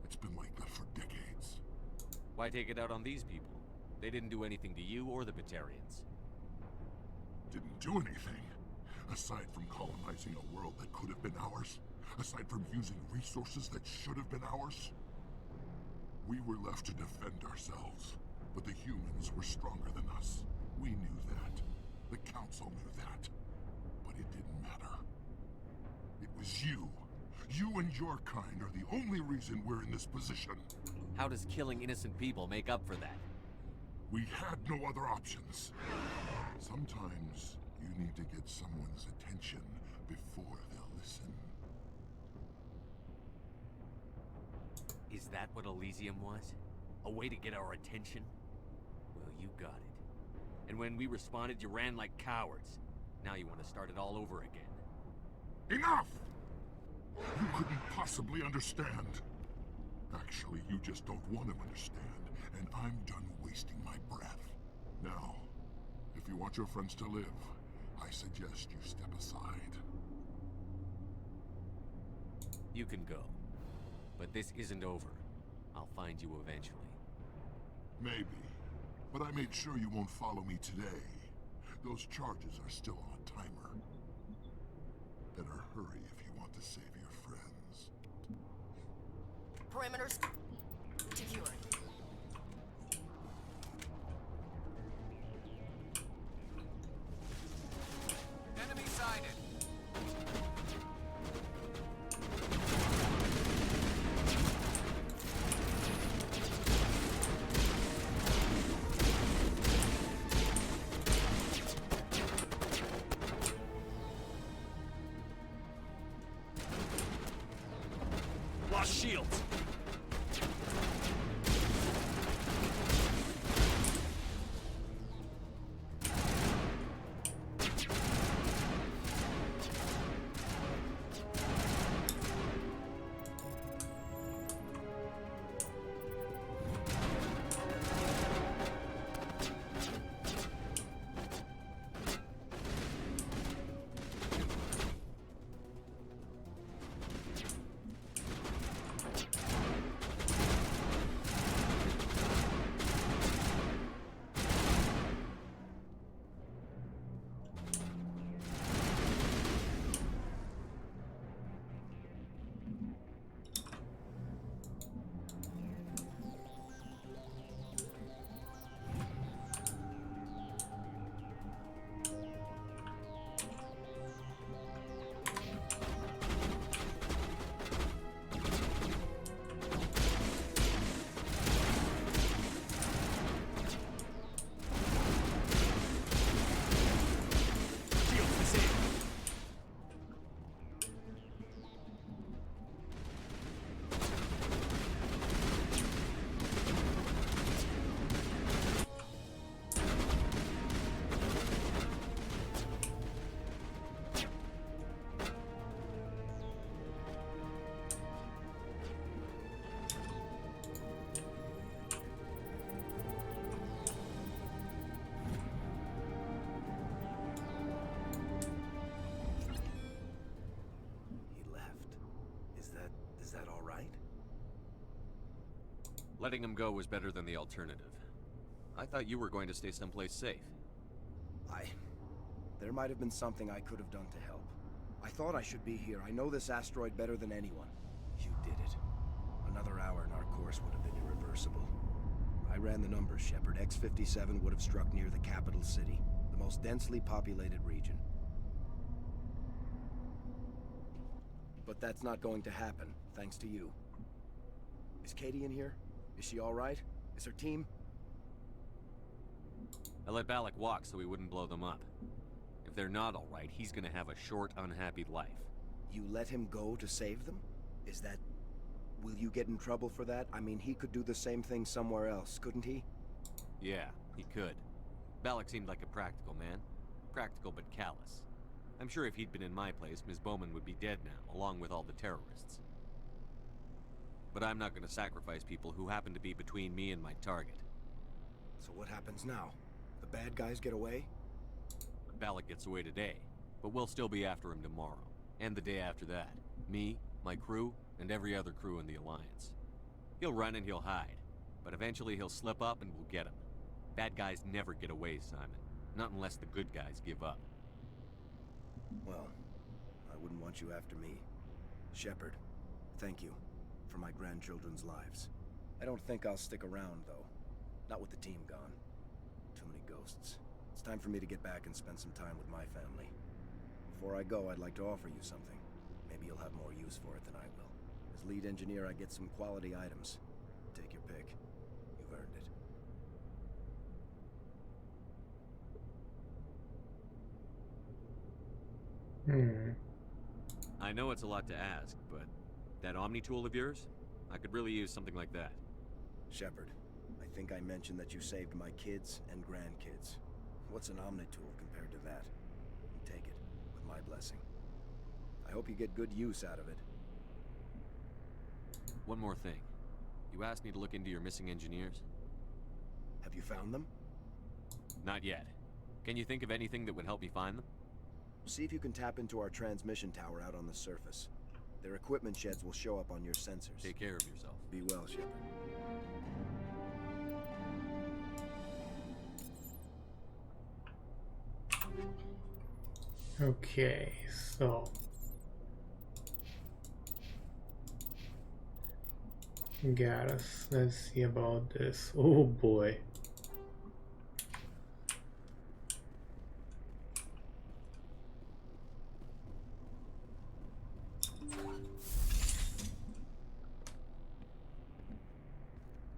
It's been like that for decades. Why take it out on these people? They didn't do anything to you or the Batarians. Didn't do anything. Aside from colonizing a world that could have been ours. Aside from using resources that should have been ours. We were left to defend ourselves. But the humans were stronger than us. We knew that. The council knew that. But it didn't matter. It was you. You and your kind are the only reason we're in this position. How does killing innocent people make up for that? We had no other options. Sometimes you need to get someone's attention before they'll listen. Is that what Elysium was? A way to get our attention? Well, you got it. And when we responded, you ran like cowards. Now you want to start it all over again. Enough! You couldn't possibly understand. Actually, you just don't want to understand, and I'm done wasting my breath. Now, if you want your friends to live, I suggest you step aside. You can go. But this isn't over. I'll find you eventually. Maybe. But I made sure you won't follow me today. Those charges are still on a timer. Better hurry if you want to save your friends. Perimeters secured. Enemy sighted. Lost shields! Is that all right? Letting him go was better than the alternative. I thought you were going to stay someplace safe. There might have been something I could have done to help. I thought I should be here. I know this asteroid better than anyone. You did it. Another hour and our course would have been irreversible. I ran the numbers, Shepard. X-57 would have struck near the capital city, the most densely populated region. But that's not going to happen, thanks to you. Is Katie in here? Is she all right? Is her team? I let Balak walk so he wouldn't blow them up. If they're not all right, he's gonna have a short, unhappy life. You let him go to save them? Is that... Will you get in trouble for that? I mean, he could do the same thing somewhere else, couldn't he? Yeah, he could. Balak seemed like a practical man. Practical but callous. I'm sure if he'd been in my place, Ms. Bowman would be dead now, along with all the terrorists. But I'm not gonna sacrifice people who happen to be between me and my target. So what happens now? The bad guys get away? Balak gets away today, but we'll still be after him tomorrow. And the day after that. Me, my crew, and every other crew in the Alliance. He'll run and he'll hide, but eventually he'll slip up and we'll get him. Bad guys never get away, Simon. Not unless the good guys give up. Well, I wouldn't want you after me. Shepard, thank you for my grandchildren's lives. I don't think I'll stick around, though. Not with the team gone. Too many ghosts. It's time for me to get back and spend some time with my family. Before I go, I'd like to offer you something. Maybe you'll have more use for it than I will. As lead engineer, I get some quality items. Take your pick. You've earned it. I know it's a lot to ask, but that Omni tool of yours? I could really use something like that. Shepard, I think I mentioned that you saved my kids and grandkids. What's an Omni tool compared to that? Take it, with my blessing. I hope you get good use out of it. One more thing. You asked me to look into your missing engineers? Have you found them? Not yet. Can you think of anything that would help me find them? See if you can tap into our transmission tower out on the surface. Their equipment sheds will show up on your sensors. Take care of yourself. Be well, Shepard. Okay, so got us. Let's see about this. Oh boy.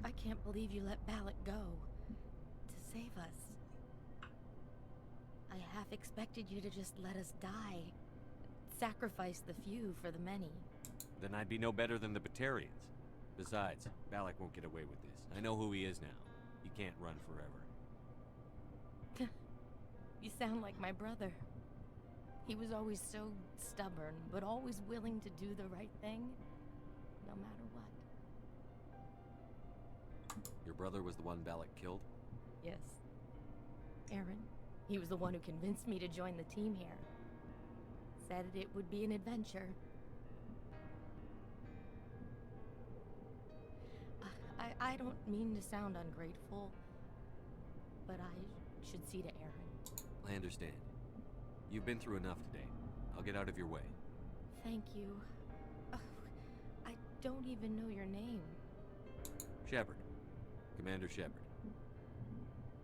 I can't believe you let Balak go to save us. I half expected you to just let us die. Sacrifice the few for the many. Then I'd be no better than the Batarians. Besides, Balak won't get away with this. I know who he is now. He can't run forever. You sound like my brother. He was always so stubborn, but always willing to do the right thing, no matter what. Your brother was the one Balak killed? Yes. Aaron. He was the one who convinced me to join the team here. Said it would be an adventure. I don't mean to sound ungrateful, but I should see to Aaron. I understand. You've been through enough today. I'll get out of your way. Thank you. Oh, I don't even know your name. Shepard. Commander Shepard.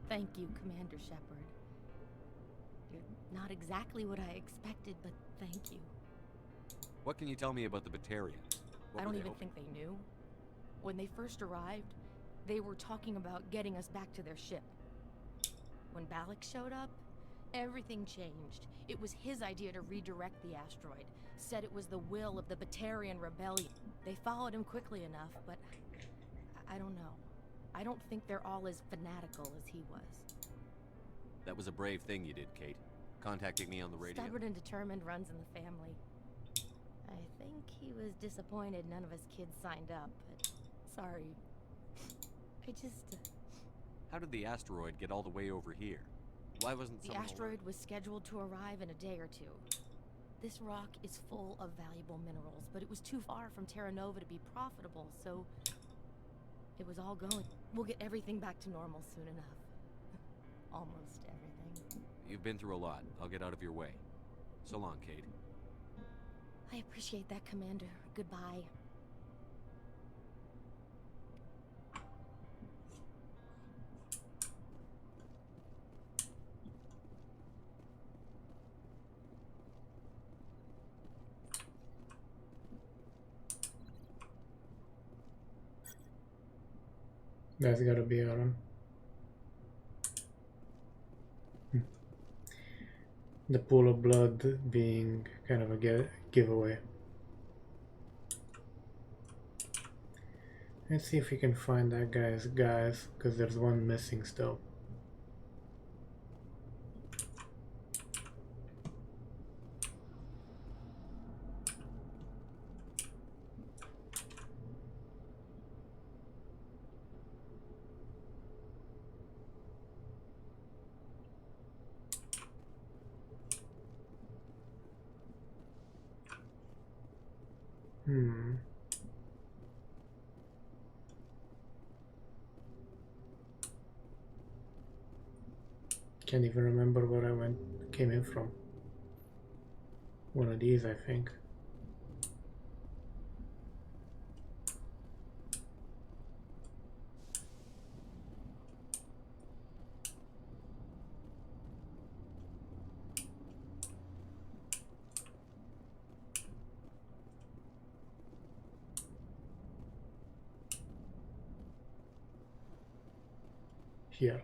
Thank you, Commander Shepard. You're not exactly what I expected, but thank you. What can you tell me about the Batarians? I don't even think they knew. When they first arrived, they were talking about getting us back to their ship. When Balak showed up, everything changed. It was his idea to redirect the asteroid. Said it was the will of the Batarian rebellion. They followed him quickly enough, but I don't know. I don't think they're all as fanatical as he was. That was a brave thing you did, Kate. Contacting me on the radio. Stubborn and determined runs in the family. I think he was disappointed none of his kids signed up, but sorry. I just... How did the asteroid get all the way over here? Why wasn't The asteroid was scheduled to arrive in a day or two. This rock is full of valuable minerals, but it was too far from Terra Nova to be profitable, so it was all going. We'll get everything back to normal soon enough. Almost everything. You've been through a lot. I'll get out of your way. So long, Kate. I appreciate that, Commander. Goodbye. That's gotta be Aaron. The pool of blood being kind of a giveaway. Let's see if we can find that guy's guys, because there's one missing still. Can't even remember where I came in from. One of these, I think. Here.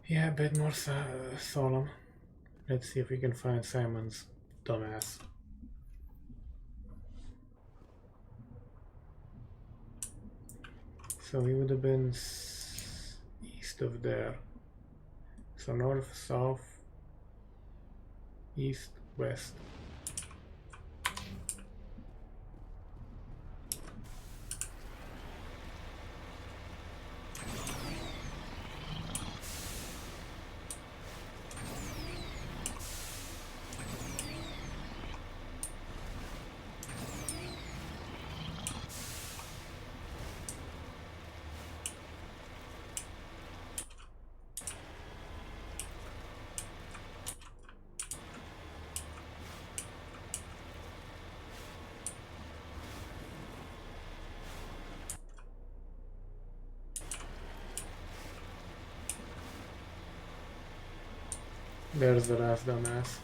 Yeah, a bit more solemn. Let's see if we can find Simon's dumbass. So he would have been east of there. So north, south, east, west. There's the last dumbass.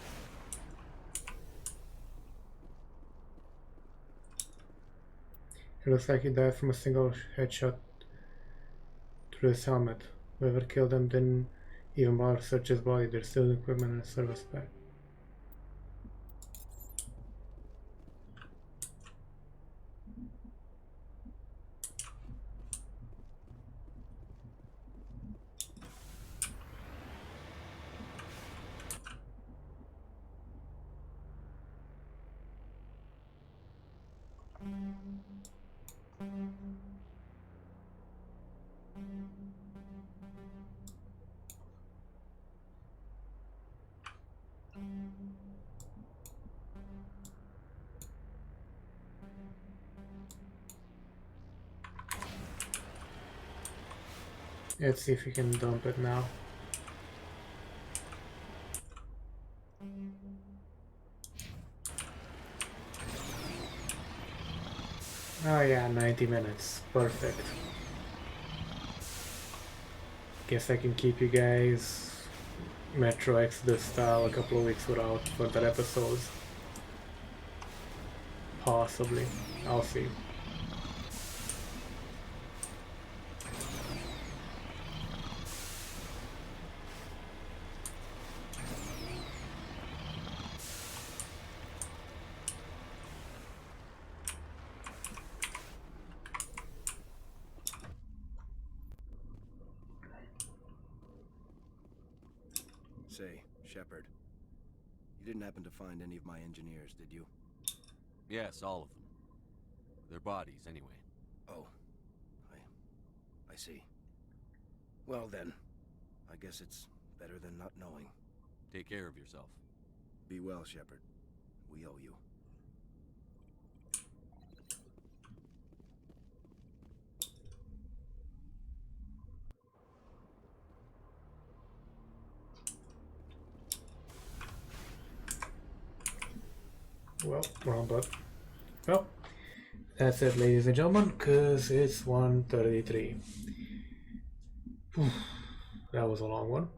It looks like he died from a single headshot through his helmet. Whoever killed him didn't even bother to search his body. There's still equipment in his service pack. Let's see if we can dump it now. Oh yeah, 90 minutes. Perfect. Guess I can keep you guys Metro Exodus style a couple of weeks without further episodes. Possibly. I'll see. Say, Shepard, you didn't happen to find any of my engineers, did you? Yes, all of them. Their bodies, anyway. Oh, I see. Well then, I guess it's better than not knowing. Take care of yourself. Be well, Shepard. We owe you. Well, wrong button. Well, that's it, ladies and gentlemen, because it's 1:33. That was a long one.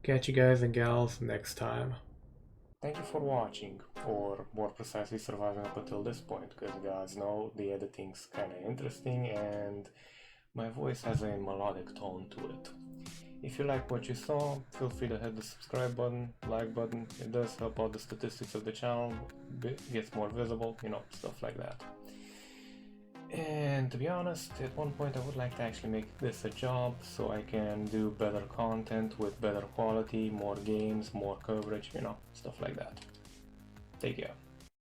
Catch you guys and gals next time. Thank you for watching, or more precisely surviving up until this point, because you guys know the editing's kinda interesting and my voice has a melodic tone to it. If you like what you saw, feel free to hit the subscribe button, like button. It does help out the statistics of the channel, gets more visible, you know, stuff like that. And to be honest, at one point I would like to actually make this a job so I can do better content with better quality, more games, more coverage, you know, stuff like that. Take care.